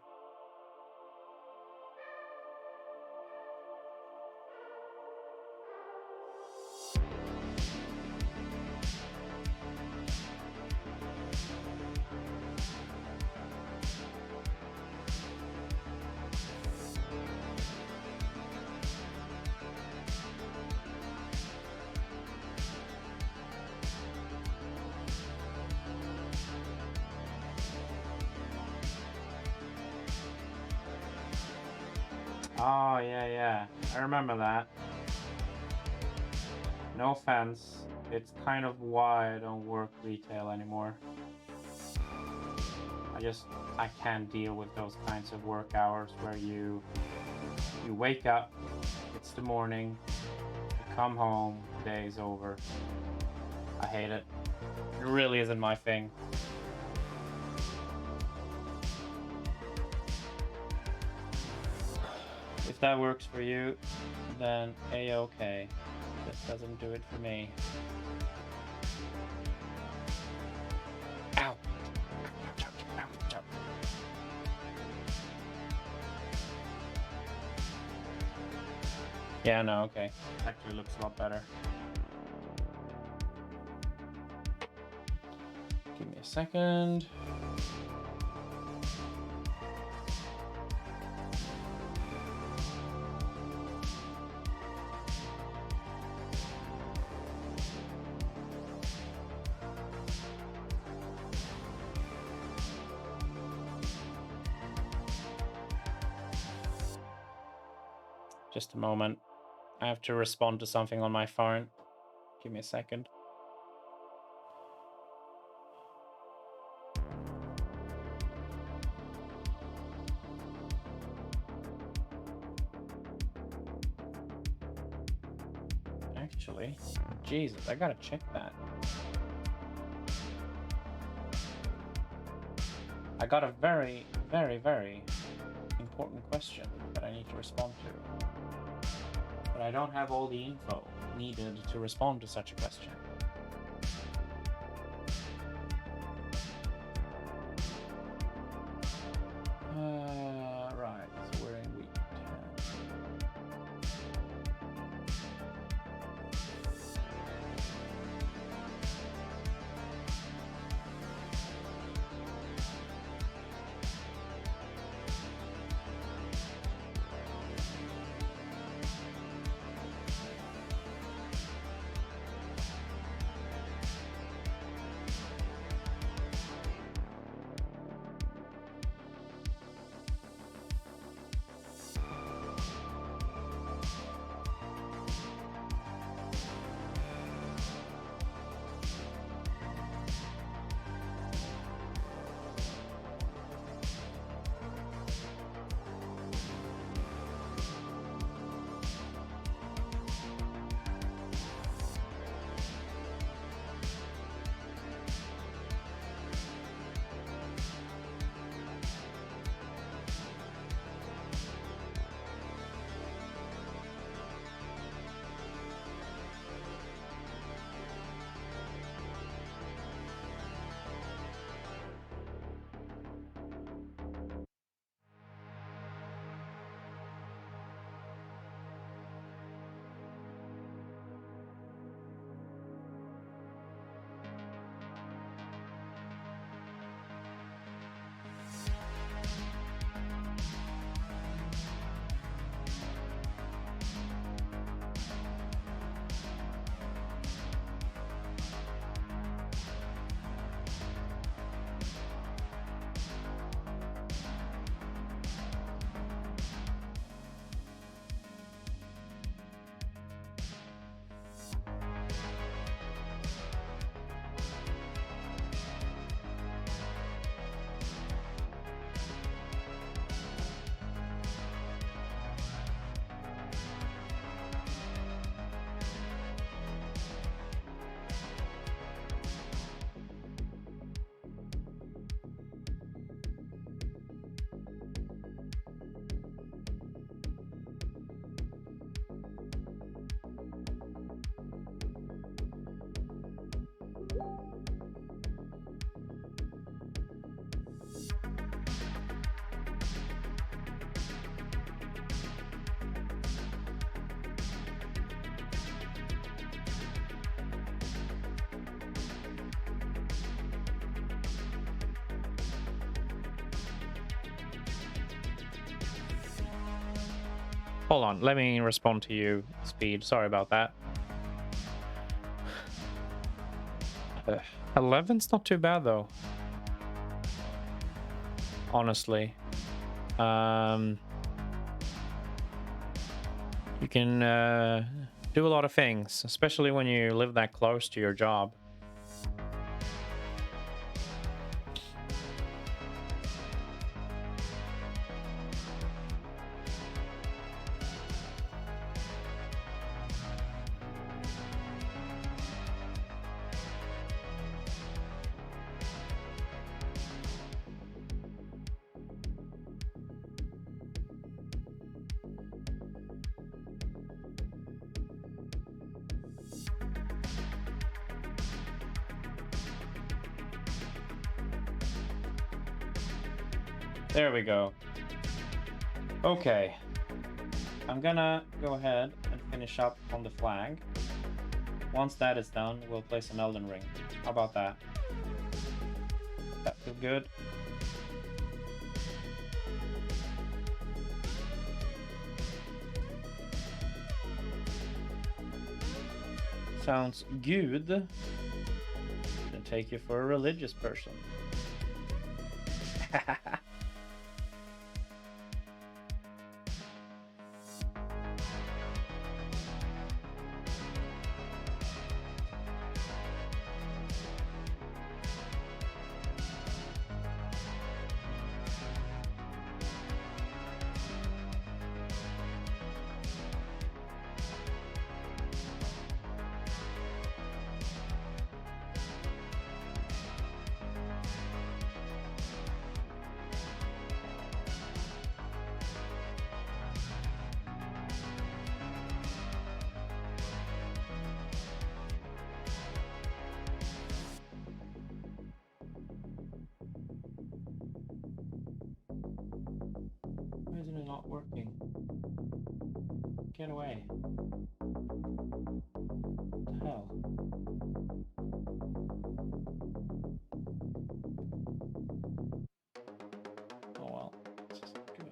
Oh, yeah. I remember that. No offense. It's kind of why I don't work retail anymore. I can't deal with those kinds of work hours where you wake up, it's the morning, you come home, the day is over. I hate it. It really isn't my thing. If that works for you, then A-okay. This doesn't do it for me. Ow! Ouch. Yeah, no, okay. Actually looks a lot better. Give me a second. Just a moment. I have to respond to something on my phone. Give me a second. Actually, Jesus, I gotta check that. I got a very, very, very important question that I need to respond to. But I don't have all the info needed to respond to such a question. Right, so we're in week 10.
Hold on, let me respond to you, Speed. Sorry about that. 11's not too bad though. Honestly. You can do a lot of things, especially when you live that close to your job. There we go. Okay. I'm gonna go ahead and finish up on the flag. Once that is done, we'll play some Elden Ring. How about that? That feel good? Sounds good. Gonna take you for a religious person. Why isn't it not working? Get away. What the hell? Oh well. It's just good.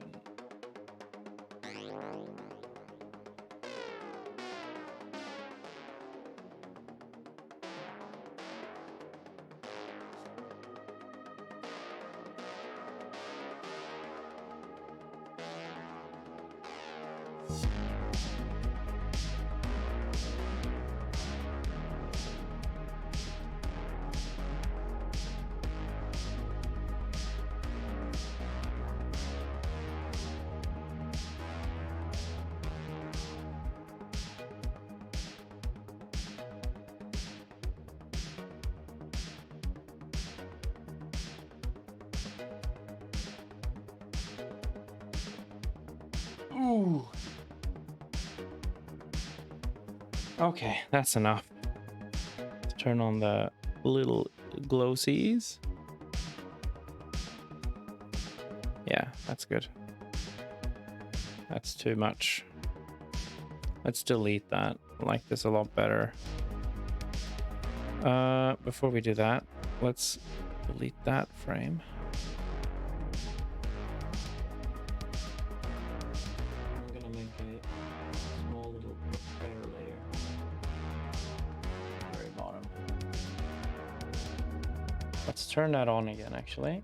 Ooh. Okay, that's enough. Let's turn on the little glossies. Yeah, that's good. That's too much. Let's delete that. I like this a lot better. Before we do that, let's delete that frame. I'm gonna make a small little layer layer. Very bottom. Let's turn that on again, actually.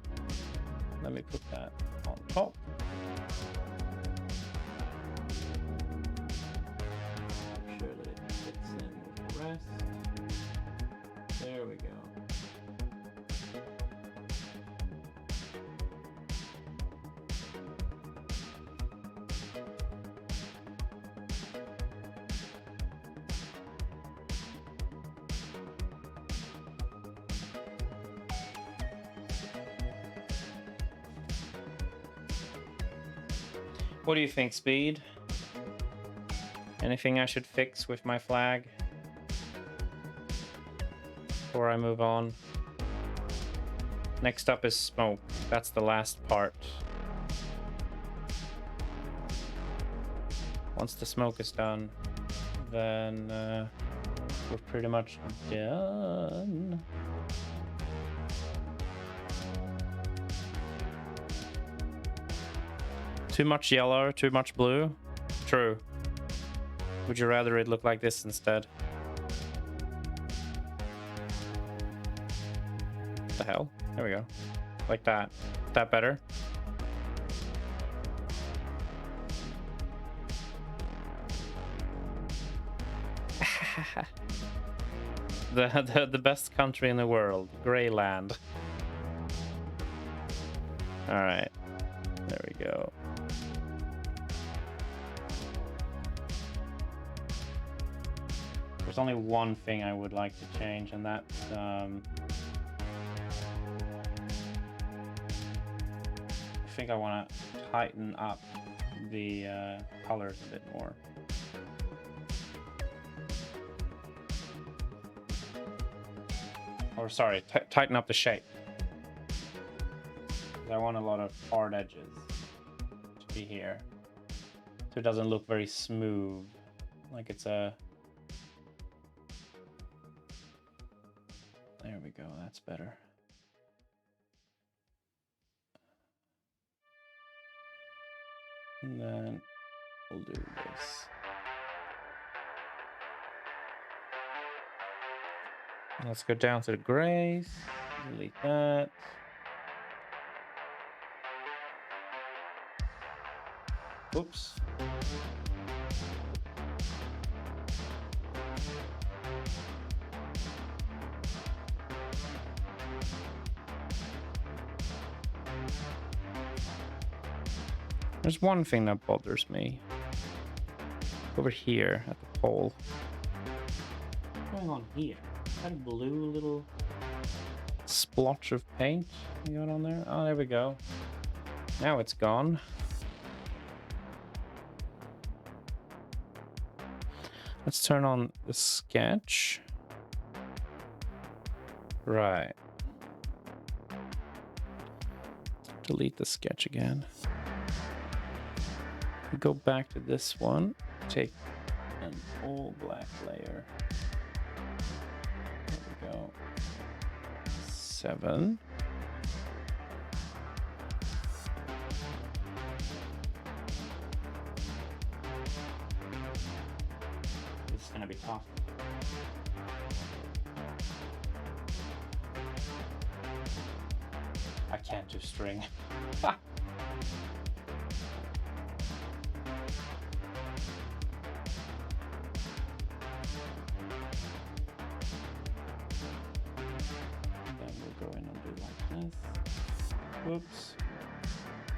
Let me put that on top. Make sure that it fits in with the rest. There we go. What do you think, Speed? Anything I should fix with my flag before I move on? Next up is smoke. That's the last part. Once the smoke is done, then we're pretty much done. Too much yellow, too much blue.
True. Would you rather it look like this instead? What the hell? There we go. Like that. Is that better? the best country in the world, Greyland. All right, there we go. There's only one thing I would like to change, and that's I think I want to tighten up the colors a bit more. Or sorry, tighten up the shape. I want a lot of hard edges to be here, so it doesn't look very smooth, like it's a... There we go, that's better. And then we'll do this. Let's go down to the grays, delete that. Oops. There's one thing that bothers me. Over here at the pole. What's going on here? Is that a blue little splotch of paint you got on there? Oh, there we go. Now it's gone. Let's turn on the sketch. Right. Delete the sketch again. Go back to this one. Take an all black layer. There we go. 7. This is gonna be tough. I can't do string. Whoops.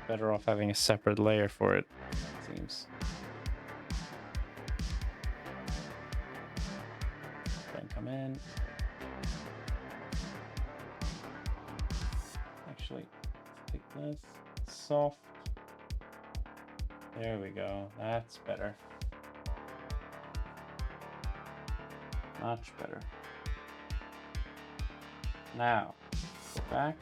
Better off having a separate layer for it, it seems. Then come in. Actually, let's take this. Soft. There we go. That's better. Much better. Now, go back.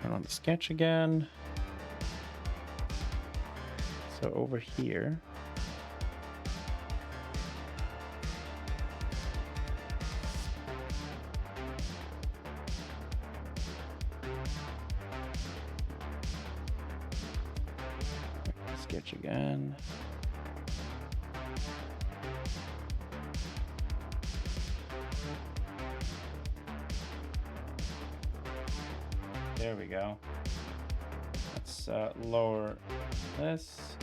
Turn on the sketch again. So over here, sketch again. There we go. Let's lower this.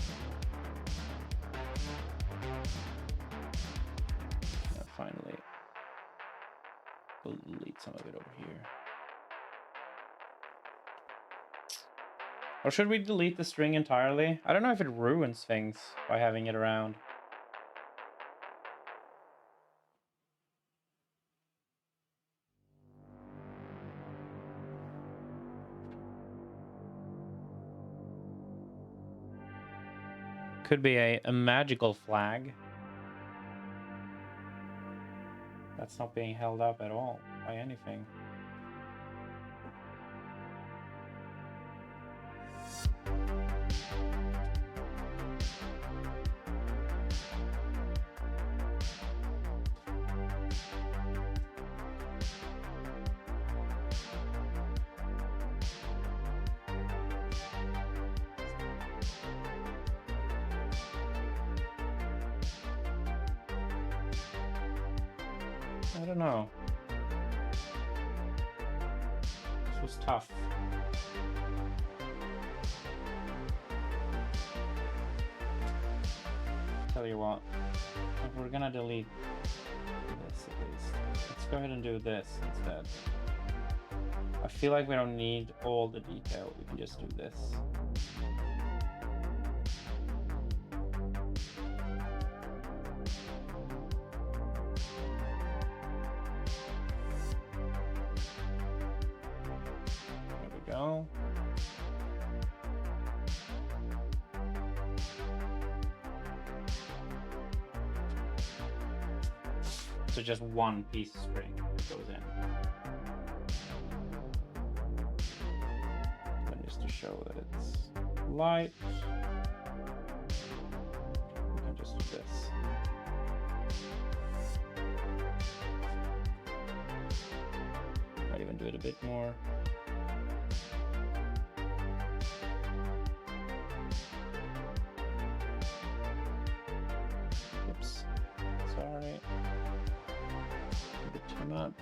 And finally, we'll delete some of it over here. Or should we delete the string entirely? I don't know if it ruins things by having it around. Could be a magical flag that's not being held up at all by anything. I don't know. This was tough. Tell you what, if we're gonna delete this at least, let's go ahead and do this instead. I feel like we don't need all the detail, we can just do this. There we go. So just one piece of string that goes in. And just to show that it's light, we can just do this. Might even do it a bit more. Oops, sorry. A bit too much.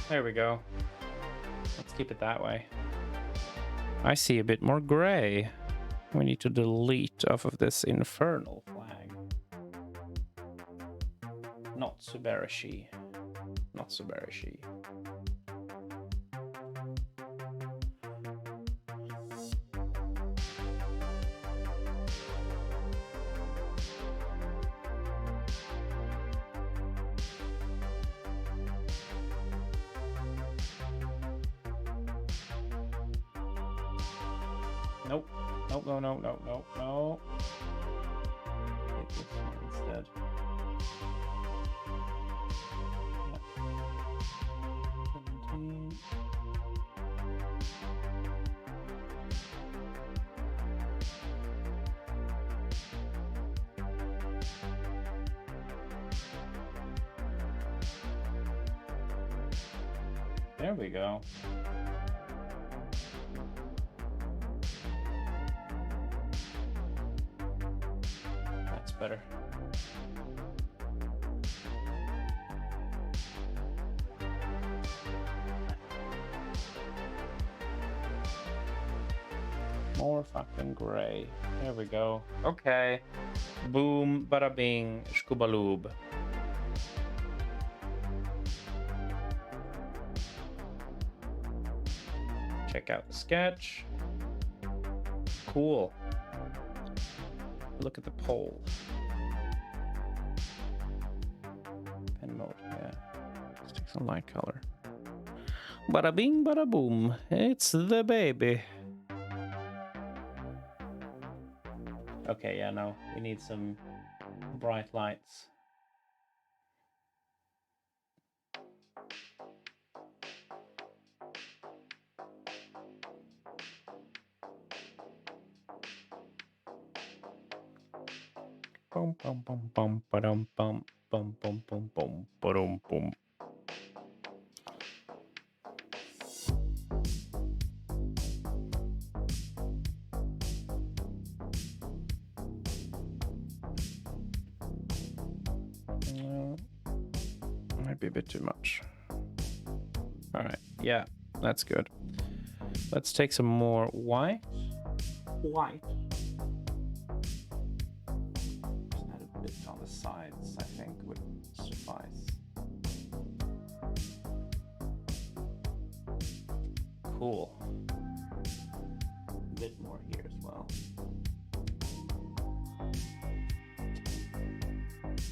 There we go. Let's keep it that way. I see a bit more gray. We need to delete off of this infernal flag. Not Subarashi. Not Subarashi. Nope. Nope, no, no, no, no, no. Take this one instead. Yep. 17. There we go. That's better. More fucking gray. There we go. Okay. Boom, bada bing, shkubaloob. Check out the sketch. Cool. Look at the pole. Pen mode, yeah. Let's take some light color. Bada bing, bada boom. It's the baby. Okay, yeah, no. We need some bright lights. Bum bum bum bum ba-dum bum bum bum bum bum ba-dum bum. Might be a bit too much. All right, yeah, that's good. Let's take some more white. White. Add a bit on the sides, I think would suffice. Cool. A bit more here as well.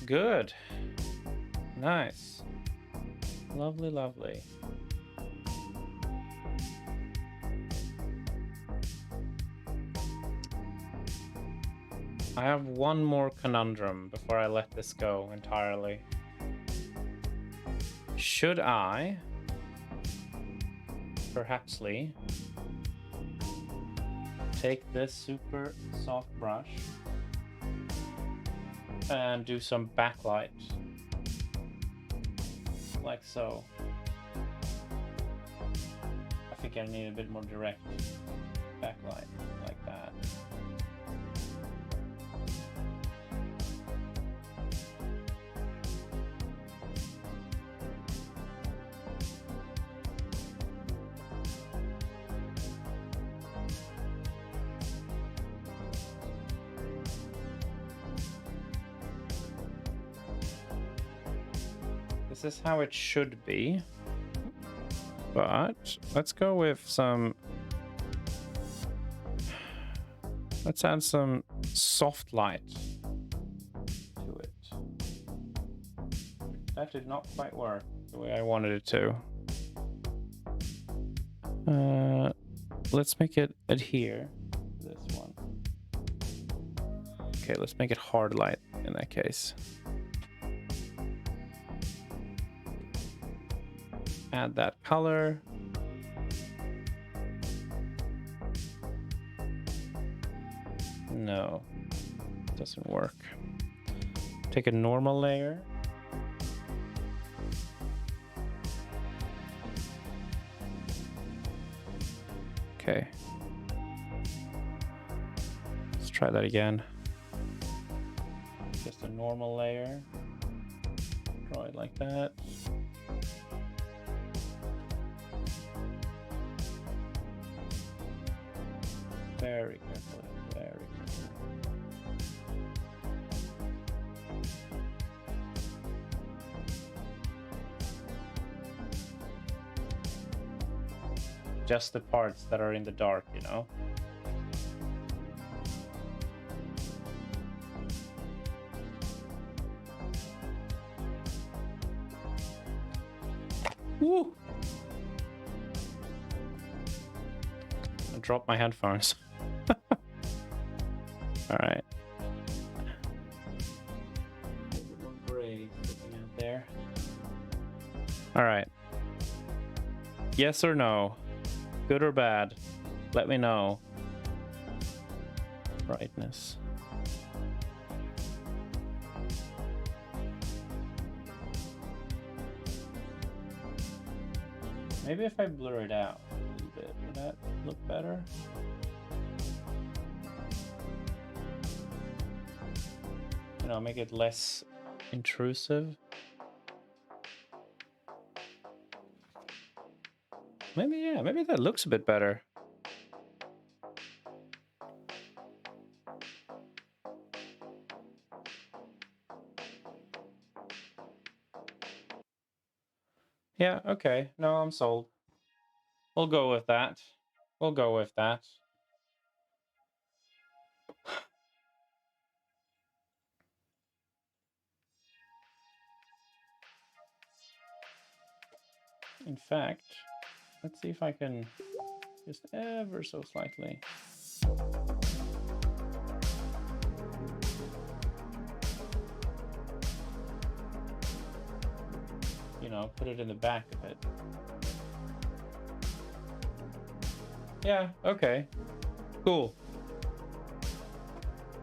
Good. Nice. Lovely, lovely. I have one more conundrum before I let this go entirely. Should I, perhapsly, take this super soft brush and do some backlight, like so? I think I need a bit more direct backlight, like that. This is how it should be. But let's go with some... Let's add some soft light to it. That did not quite work the way I wanted it to. Let's make it adhere to this one. Okay, let's make it hard light in that case. Add that color. No, doesn't work. Take a normal layer. Okay. Let's try that again. Just a normal layer. Draw it like that. Very carefully, very carefully. Just the parts that are in the dark, you know? Woo! I dropped my headphones. All right. Gray sticking out there. All right. Yes or no? Good or bad? Let me know. Brightness. Maybe if I blur it out a little bit, would that look better? You know, make it less intrusive. Maybe, yeah, maybe that looks a bit better. Yeah, okay. No, I'm sold. We'll go with that. We'll go with that. In fact, let's see if I can just ever so slightly. You know, put it in the back of it. Yeah, okay. Cool.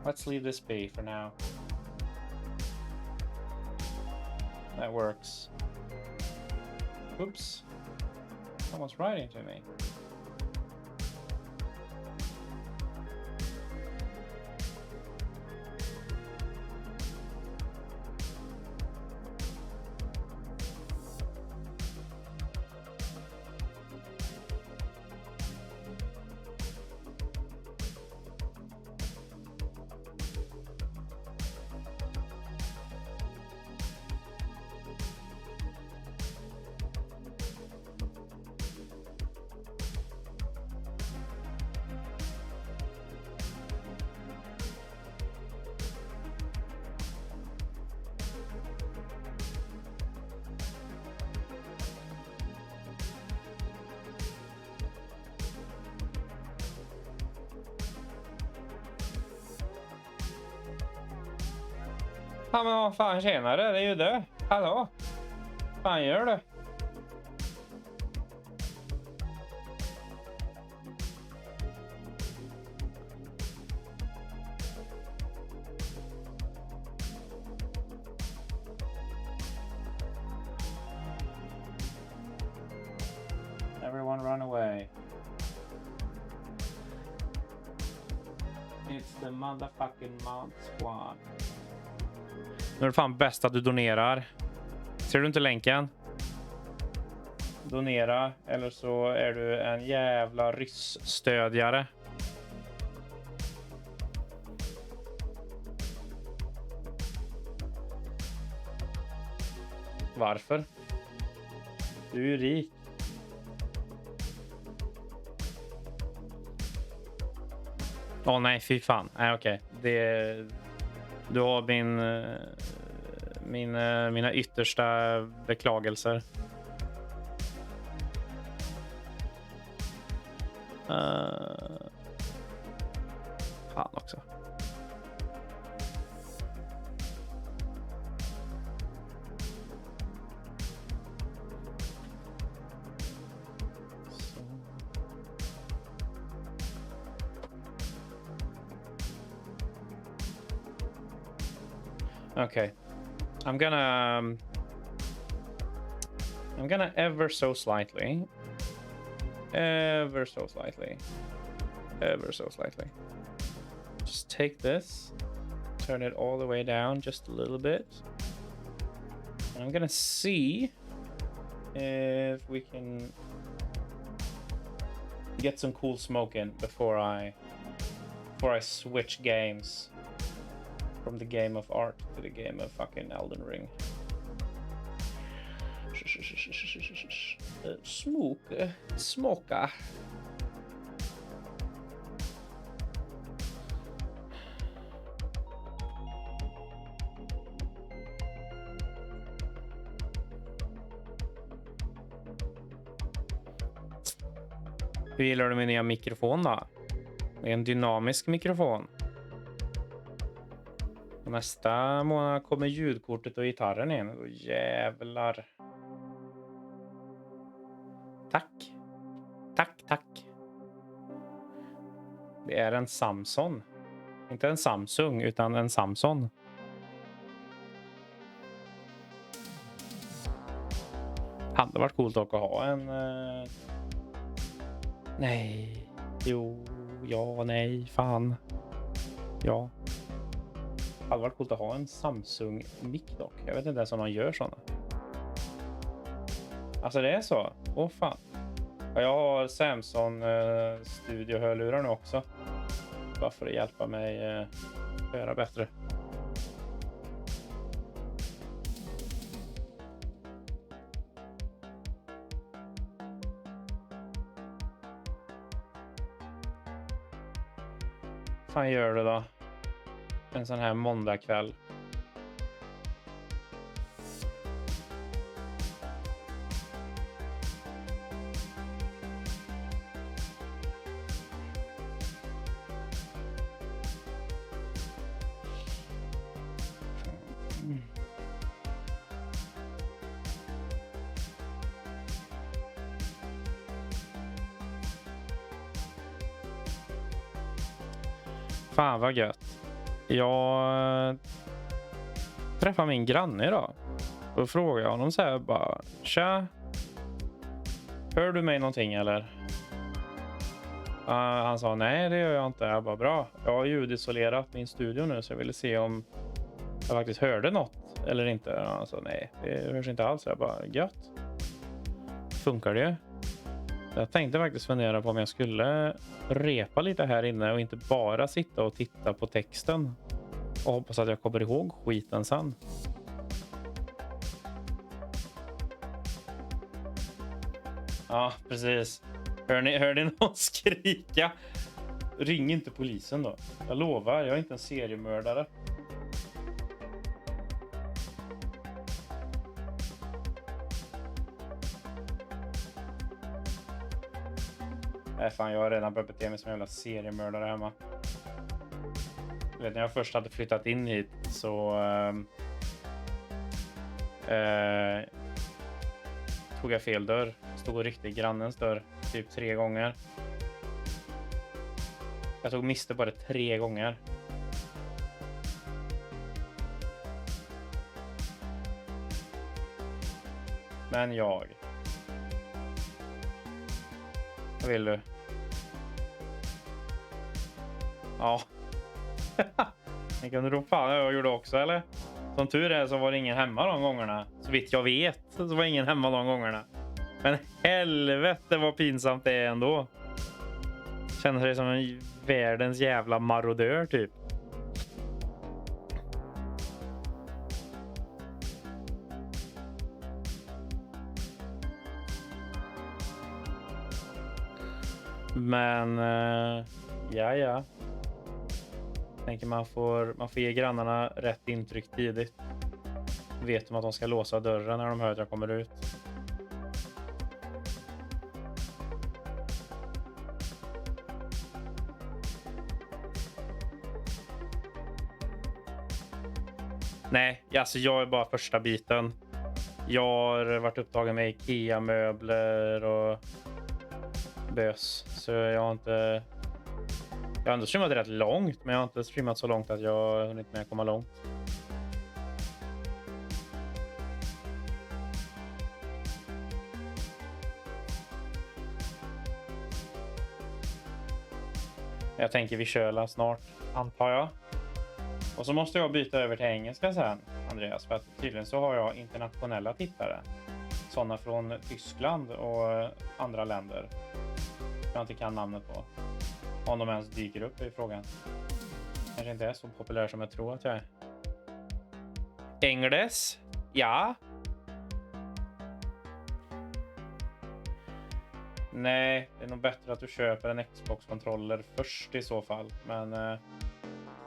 Let's leave this be for now. That works. Oops. Someone's writing to me. Ja, men vad fan, tjenare, det är ju det. Hallå? Fan gör det? Everyone run away. It's the motherfucking Mount Squad. Nu är det fan bäst att du donerar. Ser du inte länken? Donera, eller så är du en jävla ryss-stödjare.
Varför? Du är ju rik. Åh nej, fy fan. Nej, okej. Du har mina yttersta beklagelser. Fan också. Okay. I'm gonna ever so slightly just take this, turn it all the way down just a little bit, and I'm gonna see if we can get some cool smoke in before I switch games from the game of art to the game of fucking Elden Ring. Smoka. Hur gillar du min nya mikrofon då? Det är en dynamisk mikrofon. Nästa månad kommer ljudkortet och gitarren in. Och jävlar. Tack. Tack. Det är en Samsung. Inte en Samsung utan en Samsung. Hade varit coolt att ha en... Nej. Jo. Ja. Nej. Fan. Ja. Det hade varit coolt att ha en Samsung-mick dock. Jag vet inte ens om man gör sådana. Alltså det är så. Åh fan. Ja, jag har Samsung Studio-hörlurar nu också. Bara för att hjälpa mig höra bättre. Vad fan gör du då? En sån här måndagkväll. Fan vad gött. Jag träffade min granne idag och frågade honom så här bara: tja, hör du mig någonting eller? Han sa nej, det gör jag inte. Jag bara bra, jag har ljudisolerat min studio nu så jag ville se om jag faktiskt hörde något eller inte. Han sa nej, det hörs inte alls. Jag bara gött. Funkar det? Jag tänkte faktiskt fundera på om jag skulle repa lite här inne och inte bara sitta och titta på texten. Och hoppas att jag kommer ihåg skiten sen. Ja, precis. Hör ni någon skrika? Ring inte polisen då. Jag lovar, jag är inte en seriemördare. Nej fan, jag har redan börjat bete mig som en jävla seriemördare hemma. Vet, när jag först hade flyttat in hit så tog jag fel dörr. Stod och ryckte i grannens dörr typ 3 gånger. Jag tog miste bara 3 gånger. Men jag. Vad vill du? Ja. Jag kunde tro fan jag gjorde också, eller? Som tur är så var det ingen hemma de gångerna. Så vitt jag vet så var ingen hemma de gångerna. Men helvete vad pinsamt det är ändå. Känner sig som en världens jävla marodör typ. Men ja. Tänker man får ge grannarna rätt intryck tidigt. Vet de att de ska låsa dörren när de hör att jag kommer ut. Nej, alltså jag är bara första biten. Jag har varit upptagen med IKEA-möbler och bös. Så jag har ändå streamat rätt långt, men jag har inte streamat så långt att jag har hunnit med att komma långt. Jag tänker vi kör snart, antar jag. Och så måste jag byta över till engelska sen, Andreas. För att tydligen så har jag internationella tittare. Sådana från Tyskland och andra länder. Jag inte kan namnet på. Om de ens dyker upp i frågan. Kanske inte är så populär som jag tror att jag är. Engels? Ja. Nej, det är nog bättre att du köper en Xbox-kontroller först i så fall. Men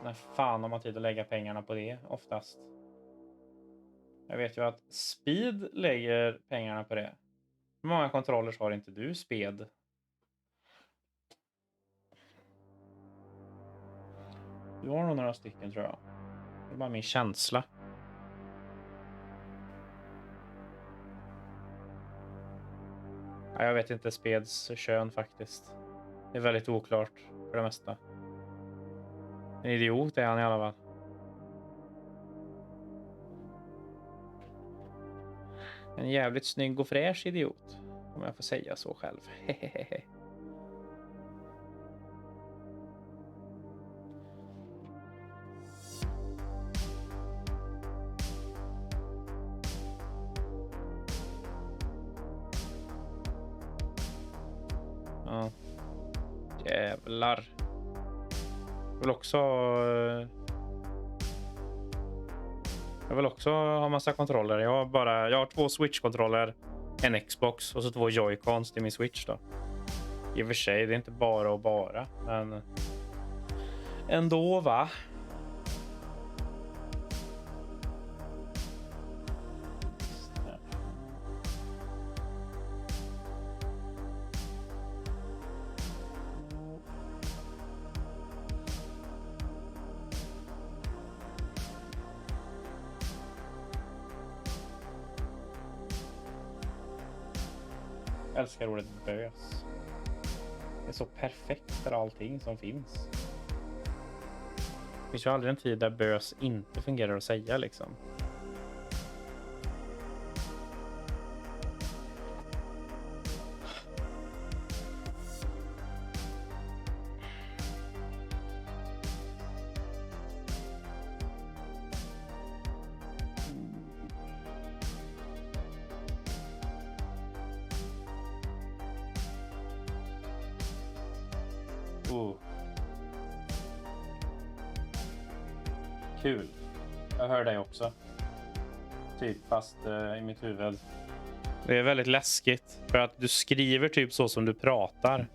när fan har man tid att lägga pengarna på det oftast? Jag vet ju att Speed lägger pengarna på det. Hur många kontrollers har inte du, Speed? Du har nog några stycken, tror jag. Det är bara min känsla. Ja, jag vet inte Speds kön faktiskt. Det är väldigt oklart för det mesta. En idiot är han i alla fall. En jävligt snygg och fräsch idiot. Om jag får säga så själv. Hehehe. Ja. Jävlar. Jag vill också ha massa kontroller. Jag har 2 Switch-kontroller, en Xbox och så 2 Joy-Cons till min Switch då. I och för sig, det är inte bara, men ändå, va? Jag älskar ordet bös. Det är så perfekt för allting som finns. Det finns ju aldrig en tid där bös inte fungerar att säga liksom. Kul. Jag hör dig också. Typ fast i mitt huvud. Det är väldigt läskigt för att du skriver typ så som du pratar.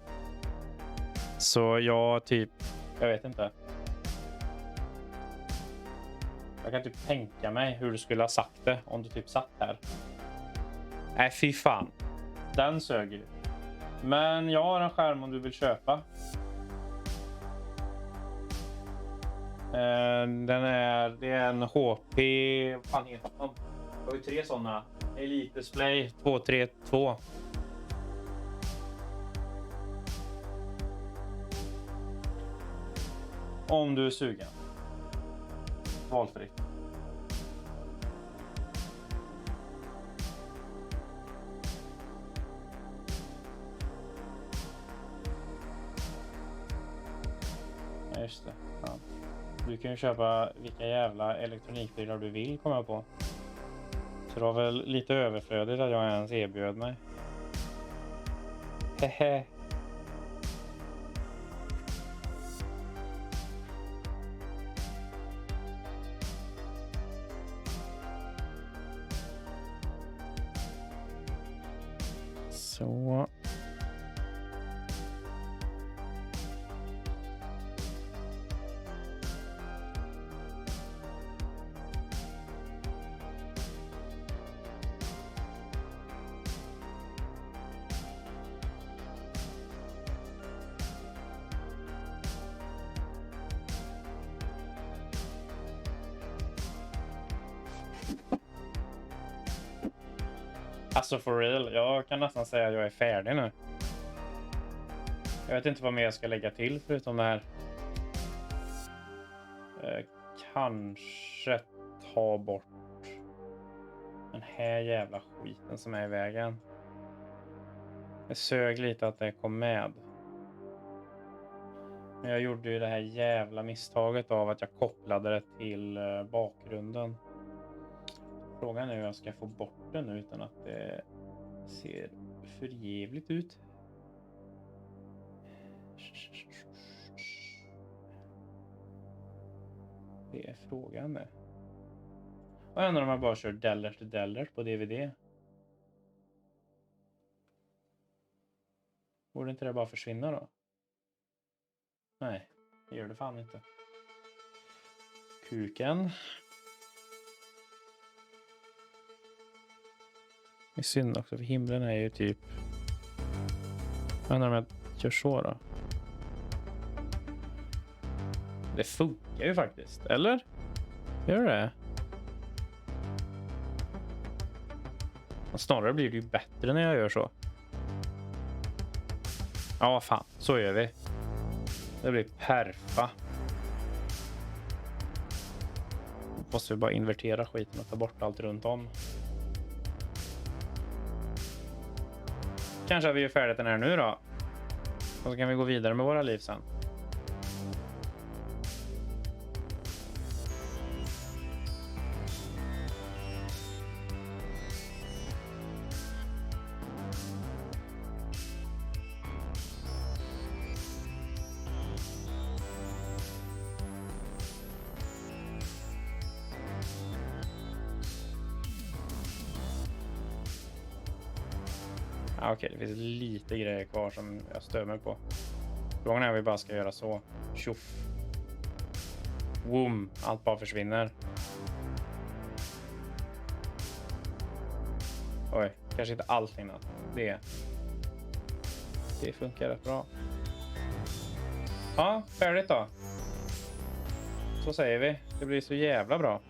Så jag vet inte. Jag kan typ tänka mig hur du skulle ha sagt det om du typ satt här. Nej, fy fan. Den sög ju. Men jag har en skärm om du vill köpa. Det är en HP, vad fan heter den? Jag har ju 3 sådana. Elite Display 232. Om du är sugen. Valfritt. Ja, just det. Ja. Du kan ju köpa vilka jävla elektronikprylar du vill, komma jag på. Så det var väl lite överflödigt att jag ens erbjöd mig. Hehe. Så.
Alltså for real, jag kan nästan säga att jag är färdig nu. Jag vet inte vad mer jag ska lägga till förutom det här. Kanske ta bort den här jävla skiten som är i vägen. Jag sög lite att det kom med. Men jag gjorde ju det här jävla misstaget av att jag kopplade det till bakgrunden. Frågan är hur jag ska få bort den utan att det ser för jävligt ut. Det är frågan det. Och undrar om jag bara kör Dellert på DVD. Borde inte det bara försvinna då? Nej, det gör det fan inte. Kuken. Det är synd också för himlen är ju typ... Jag undrar om jag gör så då. Det funkar ju faktiskt, eller? Gör det? Och snarare blir det ju bättre när jag gör så. Ja, fan. Så gör vi. Det blir perfa. Måste vi bara invertera skiten och ta bort allt runt om. Kanske har vi ju färdigt den här nu då. Och så kan vi gå vidare med våra liv sen. Okej, det finns lite grejer kvar som jag stör mig på. Frågan är om vi bara ska göra så. Tjoff. Boom. Allt bara försvinner. Oj, kanske inte allting då. Det funkar rätt bra. Ja, färdigt då. Så säger vi. Det blir så jävla bra.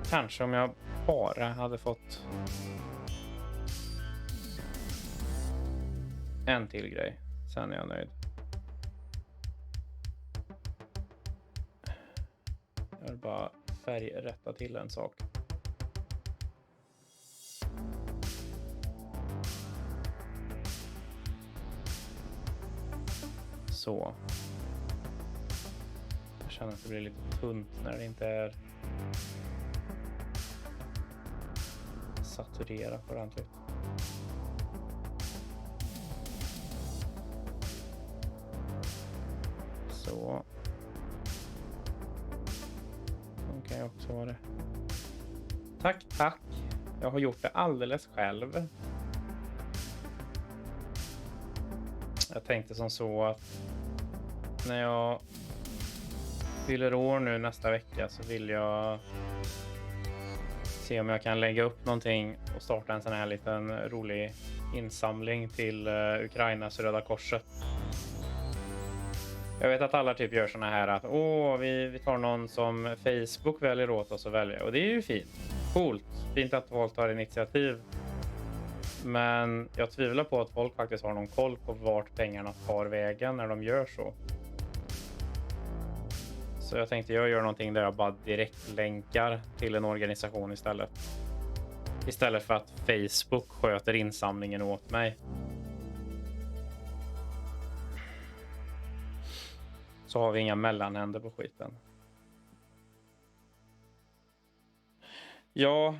Kanske om jag bara hade fått en till grej. Sen är jag nöjd. Jag vill bara färgrätta till en sak. Så. Jag känner att det blir lite tunt när det inte är saturerat ordentligt. Så. De kan ju också vara det. Tack. Jag har gjort det alldeles själv. Jag tänkte som så att när jag fyller år nu nästa vecka så vill jag se om jag kan lägga upp någonting och starta en sån här liten rolig insamling till Ukrainas Röda Korset. Jag vet att alla typ gör såna här att vi tar någon som Facebook väljer åt oss att välja. Och det är ju fint. Coolt. Fint att folk tar initiativ. Men jag tvivlar på att folk faktiskt har någon koll på vart pengarna tar vägen när de gör så. Så jag tänkte jag gör någonting där jag bara direkt länkar till en organisation istället. Istället för att Facebook sköter insamlingen åt mig. Så har vi inga mellanhänder på skiten. Ja,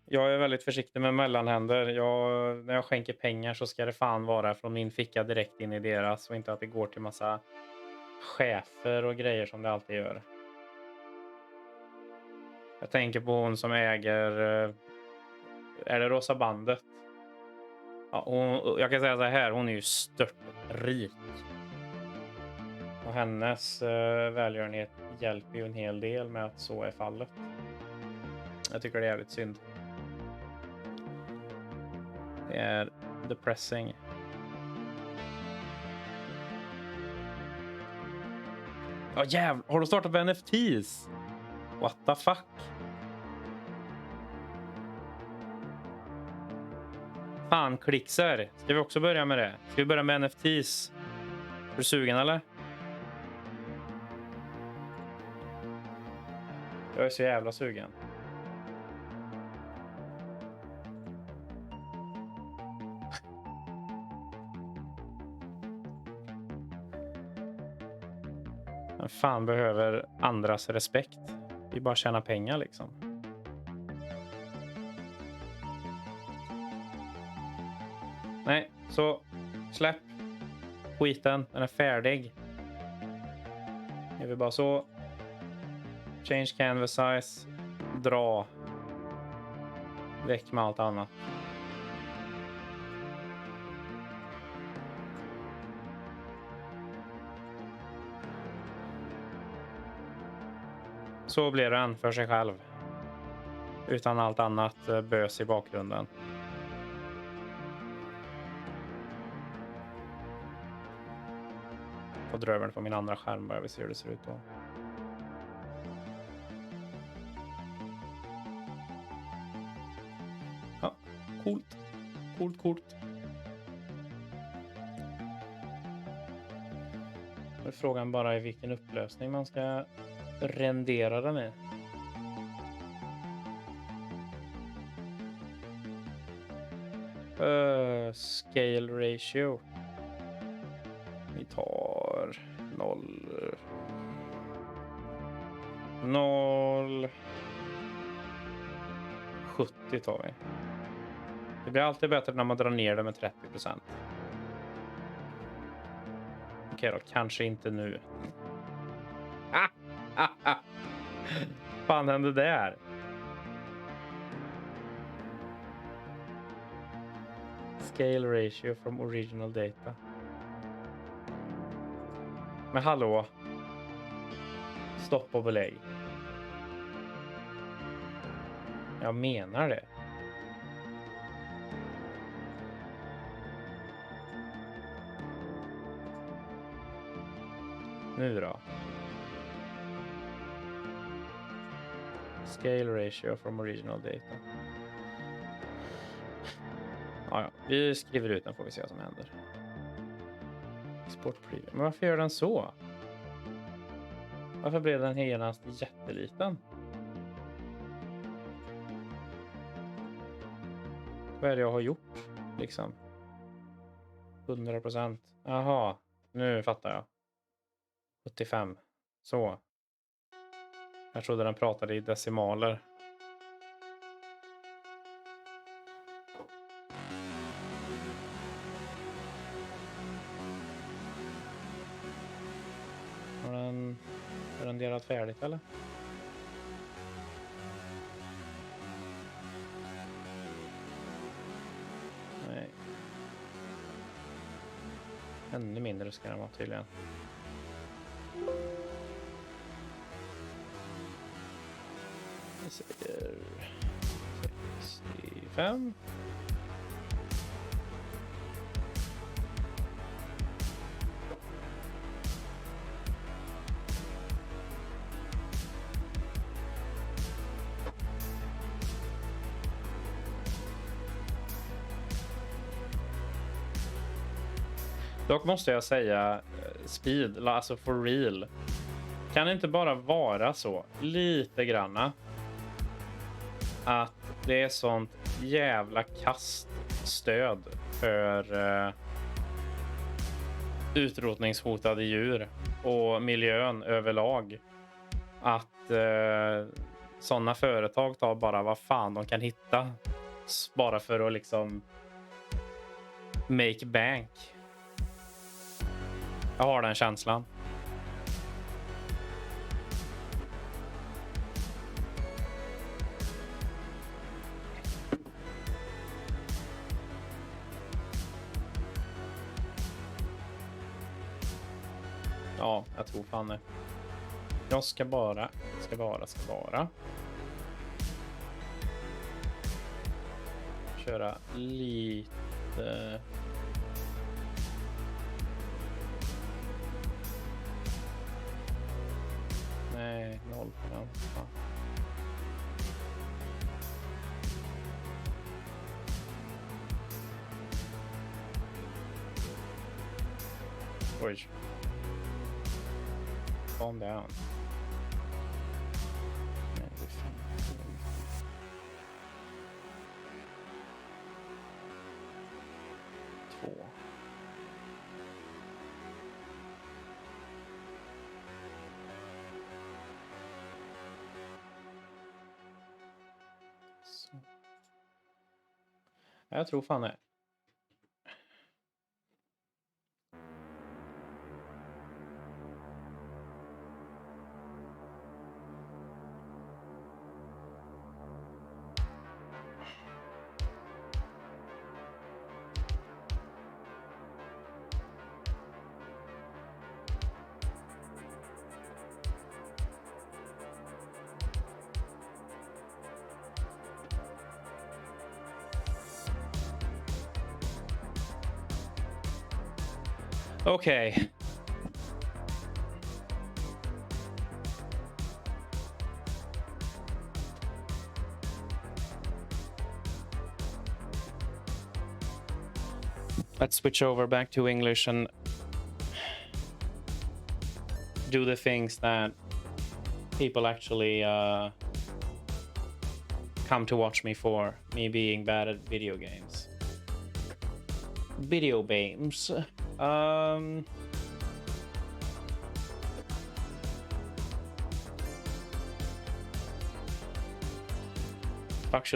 jag är väldigt försiktig med mellanhänder. När jag skänker pengar så ska det fan vara från min ficka direkt in i deras. Och inte att det går till massa chefer och grejer som det alltid gör. Jag tänker på hon som äger... Är det Rosa bandet? Ja, jag kan säga så här, hon är ju störtrik. Och hennes välgörenhet hjälper ju en hel del med att så är fallet. Jag tycker det är jävligt synd. Det är depressing. Ja jävlar, har du startat med NFTs?
What the fuck? Fan, klickser. Ska vi också börja med det? Ska vi börja med NFTs? Är du sugen eller? Jag är så jävla sugen. Men fan behöver andras respekt. Vi bara tjänar pengar liksom. Nej, så släpp skiten. Den är färdig. Jag vill bara så. Change canvas size. Dra. Väck med allt annat. Så blir den för sig själv. Utan allt annat bös i bakgrunden. Får dra över på min andra skärm bara vi ser hur det ser ut då. Ja, coolt. Coolt. Nu är frågan bara i vilken upplösning man ska rendera den i. Scale ratio. Vi tar 0,70 tar vi. Det blir alltid bättre när man drar ner det med 30%. Okej då, kanske inte nu. Fan hände där? Scale ratio from original data. Men hallå. Stopp och belägg. Jag menar det. Nu då. Scale ratio from original data. Ja, vi skriver ut den får vi se vad som händer. Export preview. Men varför gör den så? Varför blev den genast jätteliten? Vad är det jag har gjort? Liksom. 100%. Jaha, nu fattar jag. 75. Så. Jag trodde den pratade i decimaler. Har den renderat färdigt eller? Nej. Ännu mindre ska den vara tydligen. Vi säger 65. Dock måste jag säga speed, alltså for real. Kan det inte bara vara så lite granna att det är sånt jävla kaststöd för utrotningshotade djur och miljön överlag att sådana företag tar bara vad fan de kan hitta bara för att liksom make bank. Jag har den känslan. Ja, jag tror fan det. Jag ska bara. Köra lite. Nej.
Nej, 0 på den. Fan. Oj. Calm down. Nej, det är fan. 2. Så. Jag tror fan det.
Okay. Let's switch over back to English and do the things that people actually come to watch me for, me being bad at video games. Video games. Fuck,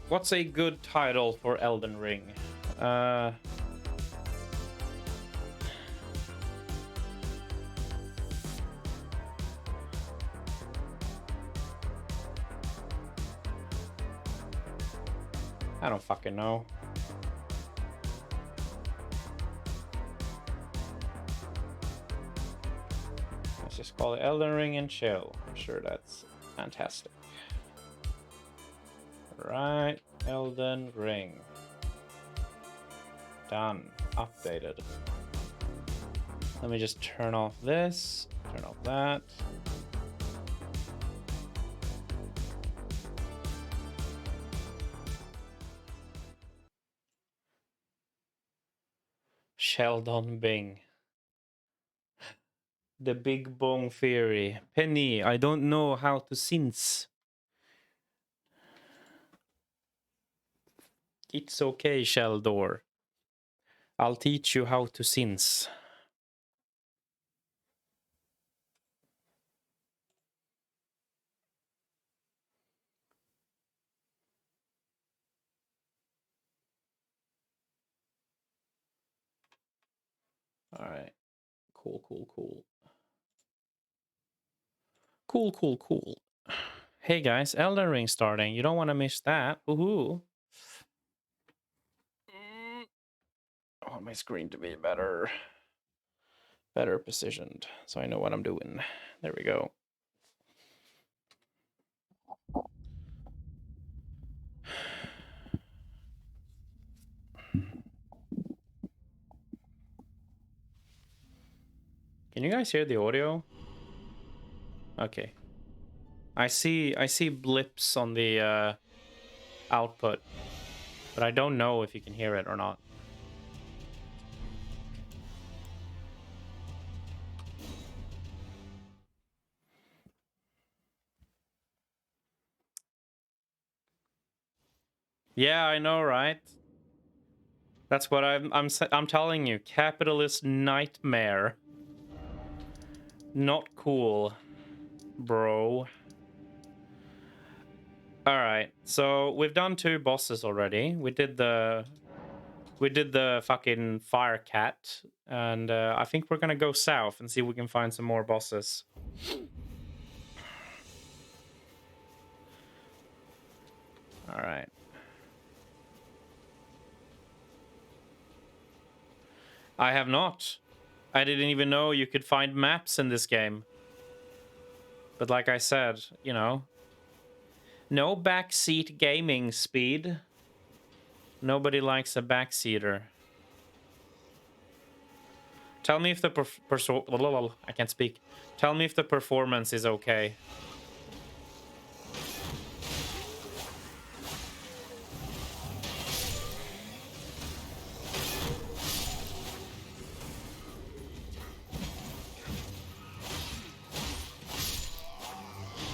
what's a good title for Elden Ring? I don't fucking know. Let's just call it Elden Ring and chill. I'm sure that's fantastic. Right, Elden Ring. Done. Updated. Let me just turn off this, turn off that. Sheldon Bing. The Big Bong Theory. Penny, I don't know how to sense. It's okay, Sheldor. I'll teach you how to sense. All right. Cool. Cool. Hey guys, Elden Ring starting. You don't want to miss that. Woohoo. I want my screen to be better positioned so I know what I'm doing. There we go. Can you guys hear the audio? Okay. I see blips on the output, but I don't know if you can hear it or not. Yeah, I know, right? That's what I'm telling you. Capitalist nightmare. Not cool, bro. All right. So, we've done 2 bosses already. We did the fucking fire cat, and I think we're going to go south and see if we can find some more bosses. All right. I have not. I didn't even know you could find maps in this game. But like I said, you know, no backseat gaming speed. Nobody likes a backseater. Tell me if the I can't speak. Tell me if the performance is okay.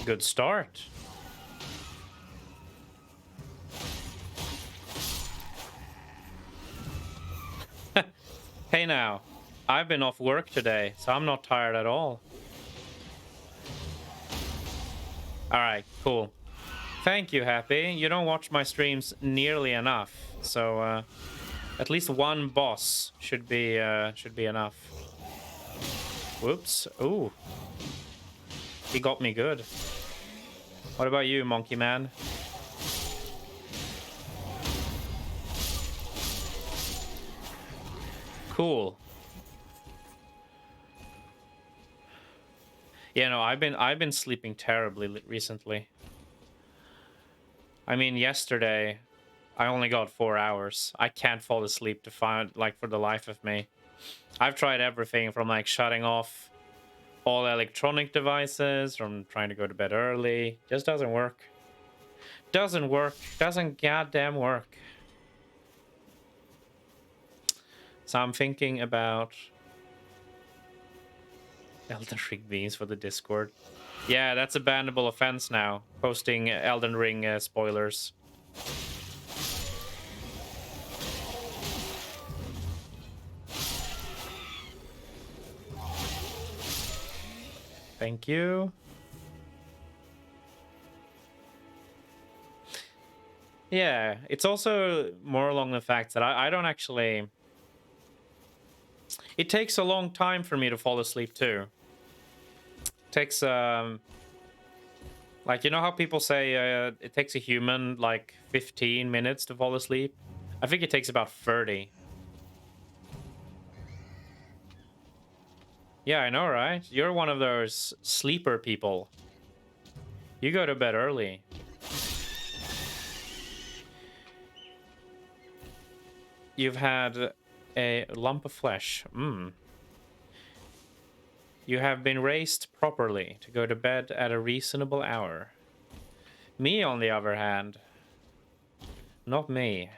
Good start. Hey now, I've been off work today, so I'm not tired at all. Alright, cool. Thank you, Happy. You don't watch my streams nearly enough, so at least one boss should be enough. Whoops. Ooh. He got me good. What about you, Monkey Man? Cool. Yeah, no, I've been sleeping terribly recently. I mean, yesterday I only got 4 hours. I can't fall asleep to find, like, for the life of me. I've tried everything from, like, shutting off all electronic devices, from trying to go to bed early. Just doesn't work. Doesn't work. Doesn't goddamn work. So I'm thinking about Elden Ring memes for the Discord. Yeah, that's a bannable offense now. Posting Elden Ring spoilers. Thank you. Yeah, it's also more along the fact that I don't actually... It takes a long time for me to fall asleep too. It takes, like, you know how people say it takes a human, like, 15 minutes to fall asleep? I think it takes about 30. Yeah, I know, right? You're one of those sleeper people. You go to bed early. You've had a lump of flesh. You have been raised properly to go to bed at a reasonable hour. Me, on the other hand, not me.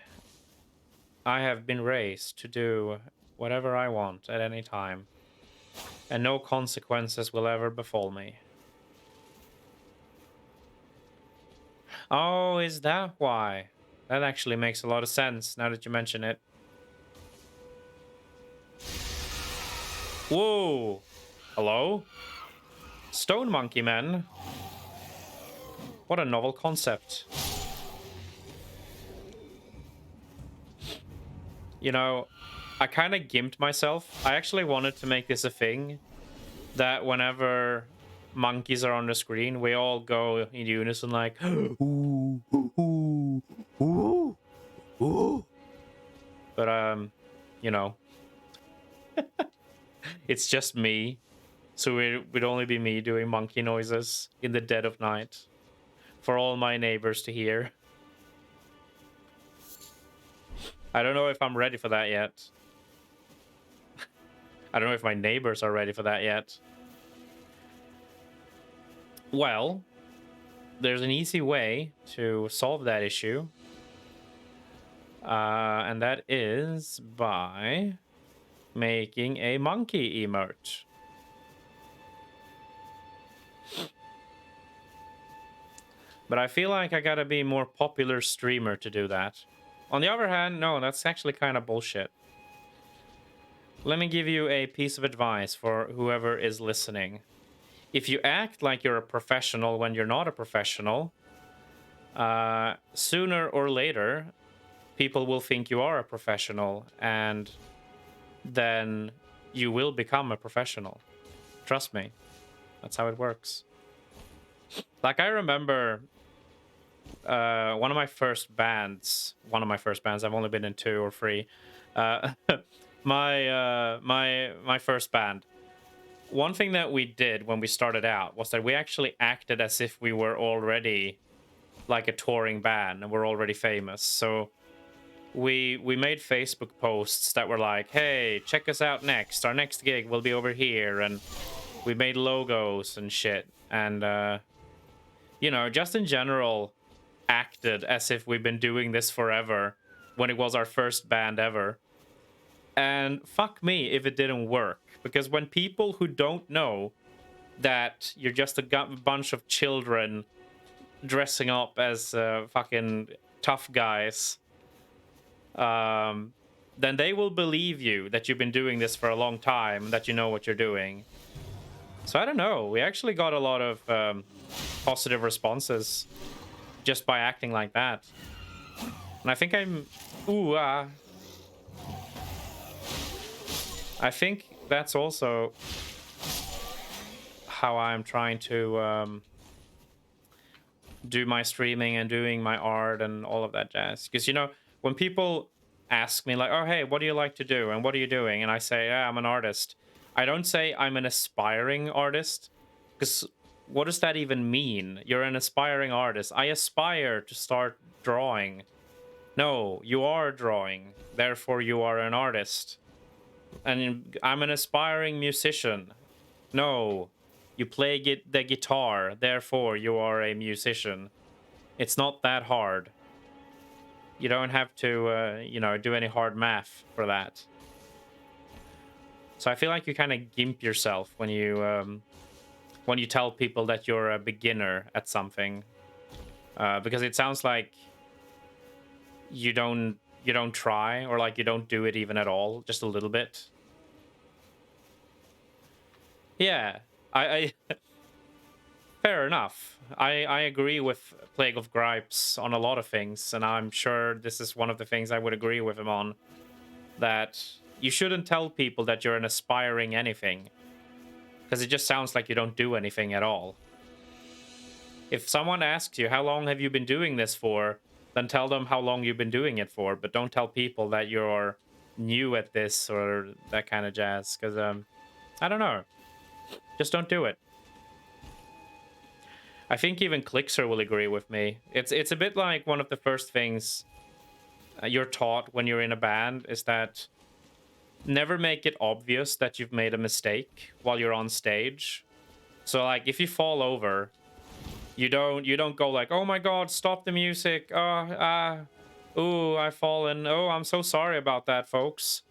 I have been raised to do whatever I want at any time, and no consequences will ever befall me. Oh, is that why? That actually makes a lot of sense now that you mention it. Whoa! Hello? Stone Monkey Man? What a novel concept. You know, I kind of gimped myself. I actually wanted to make this a thing that whenever monkeys are on the screen, we all go in unison like, ooh, ooh, ooh, ooh. But, you know, it's just me. So it would only be me doing monkey noises in the dead of night for all my neighbors to hear. I don't know if I'm ready for that yet. I don't know if my neighbors are ready for that yet. Well, there's an easy way to solve that issue. And that is by making a monkey emote. But I feel like I gotta be a more popular streamer to do that. On the other hand, no, that's actually kind of bullshit. Let me give you a piece of advice for whoever is listening. If you act like you're a professional when you're not a professional, sooner or later, people will think you are a professional, and then you will become a professional. Trust me. That's how it works. Like, I remember one of my first bands, I've only been in 2 or 3. My first band. One thing that we did when we started out was that we actually acted as if we were already like a touring band and we're already famous. So we made Facebook posts that were like, "Hey, check us out next. Our next gig will be over here," and we made logos and shit, and you know, just in general, acted as if we've been doing this forever when it was our first band ever. And fuck me if it didn't work, because when people who don't know that you're just a bunch of children dressing up as fucking tough guys, then they will believe you that you've been doing this for a long time, that you know what you're doing. So I don't know. We actually got a lot of positive responses just by acting like that. And I think I think that's also how I'm trying to do my streaming and doing my art and all of that jazz. Because, you know, when people ask me, like, oh, hey, what do you like to do? And what are you doing? And I say, yeah, I'm an artist. I don't say I'm an aspiring artist. Because what does that even mean? You're an aspiring artist. I aspire to start drawing. No, you are drawing. Therefore, you are an artist. And I'm an aspiring musician. No, you play the guitar, therefore you are a musician. It's not that hard. You don't have to, you know, do any hard math for that. So I feel like you kind of gimp yourself when you tell people that you're a beginner at something, because it sounds like you don't try, or like you don't do it even at all, just a little bit. Yeah, I fair enough. I agree with Plague of Gripes on a lot of things, and I'm sure this is one of the things I would agree with him on. That you shouldn't tell people that you're an aspiring anything, because it just sounds like you don't do anything at all. If someone asks you, how long have you been doing this for, then tell them how long you've been doing it for, but don't tell people that you're new at this or that kind of jazz, because, I don't know. Just don't do it. I think even Clixer will agree with me. It's a bit like one of the first things you're taught when you're in a band is that never make it obvious that you've made a mistake while you're on stage. So like if you fall over, you don't go like, "Oh my god, stop the music. Ooh, I've fallen. Oh, I'm so sorry about that, folks."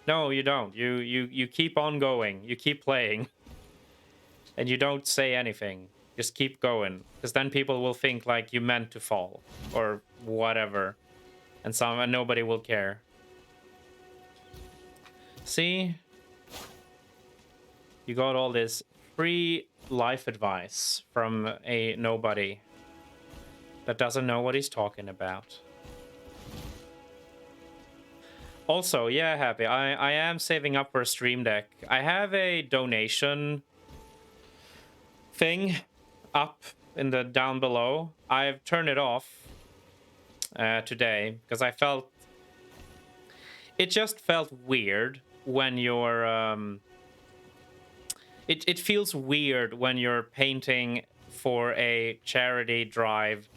No, you don't. You keep on going. You keep playing. And you don't say anything. Just keep going, because then people will think like you meant to fall or whatever, and nobody will care. See, you got all this free life advice from a nobody that doesn't know what he's talking about. Also, yeah, Happy, I am saving up for a Stream Deck. I have a donation thing up in the down below. I've turned it off today because I felt it just felt weird when you're it feels weird when you're painting for a charity drive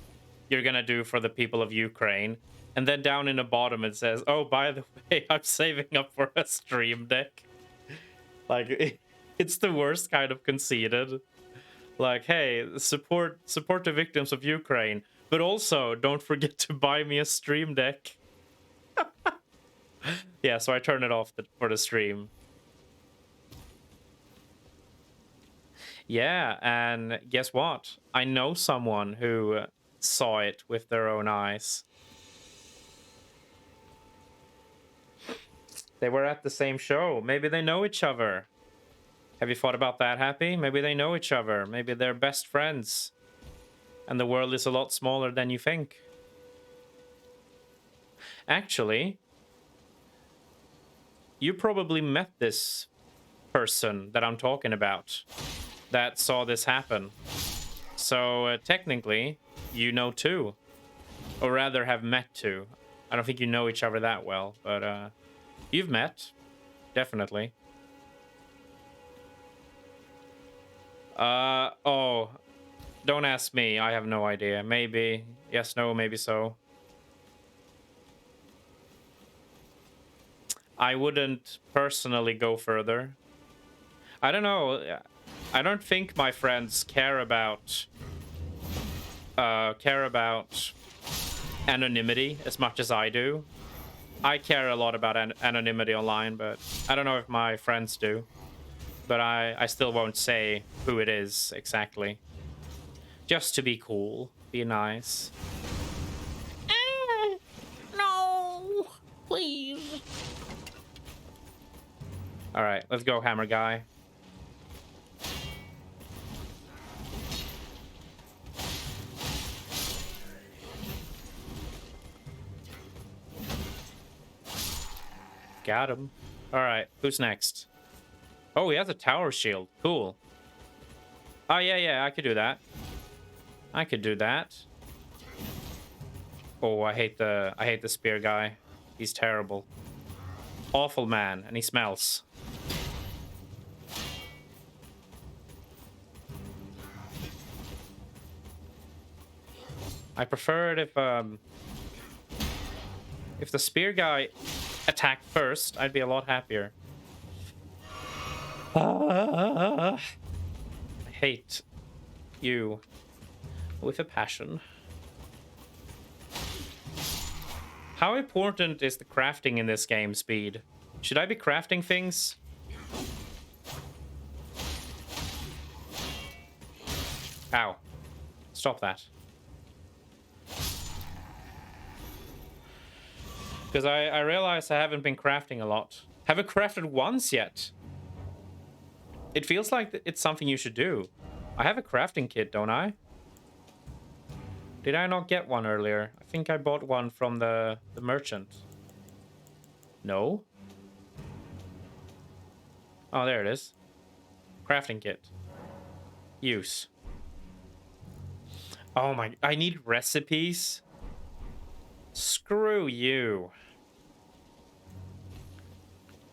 you're gonna do for the people of Ukraine, and then down in the bottom it says, oh, by the way, I'm saving up for a Stream Deck. Like, it's the worst kind of conceited. Like, hey, support the victims of Ukraine, but also don't forget to buy me a Stream Deck. Yeah, so I turned it off for the stream. Yeah, and guess what? I know someone who saw it with their own eyes. They were at the same show. Maybe they know each other. Have you thought about that, Happy? Maybe they know each other. Maybe they're best friends. And the world is a lot smaller than you think. Actually, you probably met this person that I'm talking about that saw this happen. So technically, you know too. Or rather have met too. I don't think you know each other that well, but you've met. Definitely. Oh, don't ask me. I have no idea. Maybe yes, no, maybe so. I wouldn't personally go further. I don't know. I don't think my friends care about anonymity as much as I do. I care a lot about anonymity online, but I don't know if my friends do. But I still won't say who it is exactly. Just to be cool, be nice. No, please. All right, let's go, hammer guy. Got him. All right, who's next? Oh, he has a tower shield. Cool. Oh, yeah, I could do that. I could do that. Oh, I hate the spear guy. He's terrible. Awful man, and he smells. I prefer it if the spear guy attacked first, I'd be a lot happier. I hate you with a passion. How important is the crafting in this game, Speed? Should I be crafting things? Ow. Stop that. Because I realize I haven't been crafting a lot. Haven't crafted once yet. It feels like it's something you should do. I have a crafting kit, don't I? Did I not get one earlier? I think I bought one from the merchant. No? Oh, there it is. Crafting kit. Use. Oh my... I need recipes? Screw you.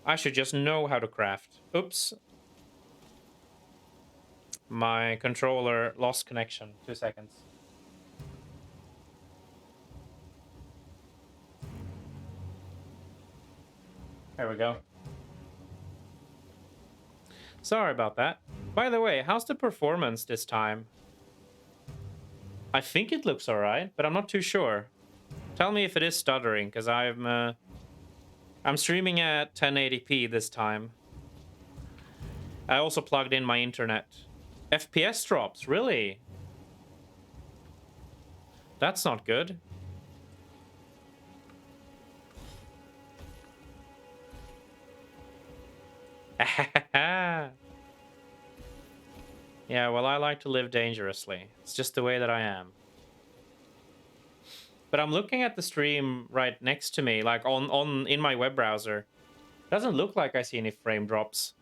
I should just know how to craft. Oops. My controller lost connection. 2 seconds. There we go. Sorry about that. By the way, how's the performance this time? I think it looks alright, but I'm not too sure. Tell me if it is stuttering, because I'm streaming at 1080p this time. I also plugged in my internet. FPS drops, really? That's not good. Yeah, well, I like to live dangerously. It's just the way that I am. But I'm looking at the stream right next to me, like in my web browser. Doesn't look like I see any frame drops.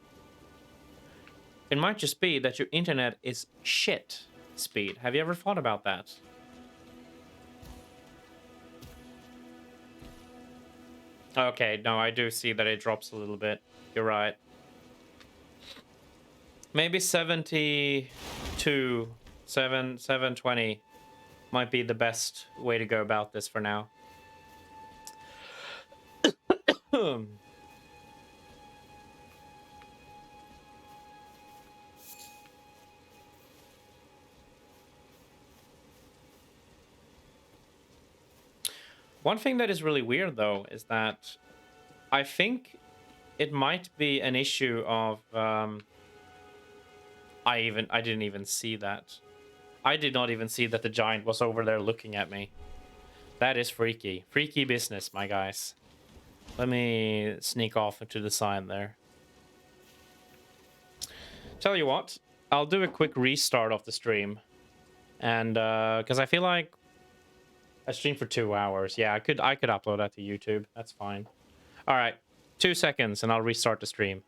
It might just be that your internet is shit, Speed. Have you ever thought about that? Okay, no, I do see that it drops a little bit. You're right. Maybe 720 might be the best way to go about this for now. One thing that is really weird, though, is that I think it might be an issue of... I didn't even see that. I did not even see that the giant was over there looking at me. That is freaky. Freaky business, my guys. Let me sneak off into the side there. Tell you what, I'll do a quick restart of the stream. And, because I feel like I streamed for 2 hours. Yeah, I could upload that to YouTube. That's fine. All right, 2 seconds and I'll restart the stream.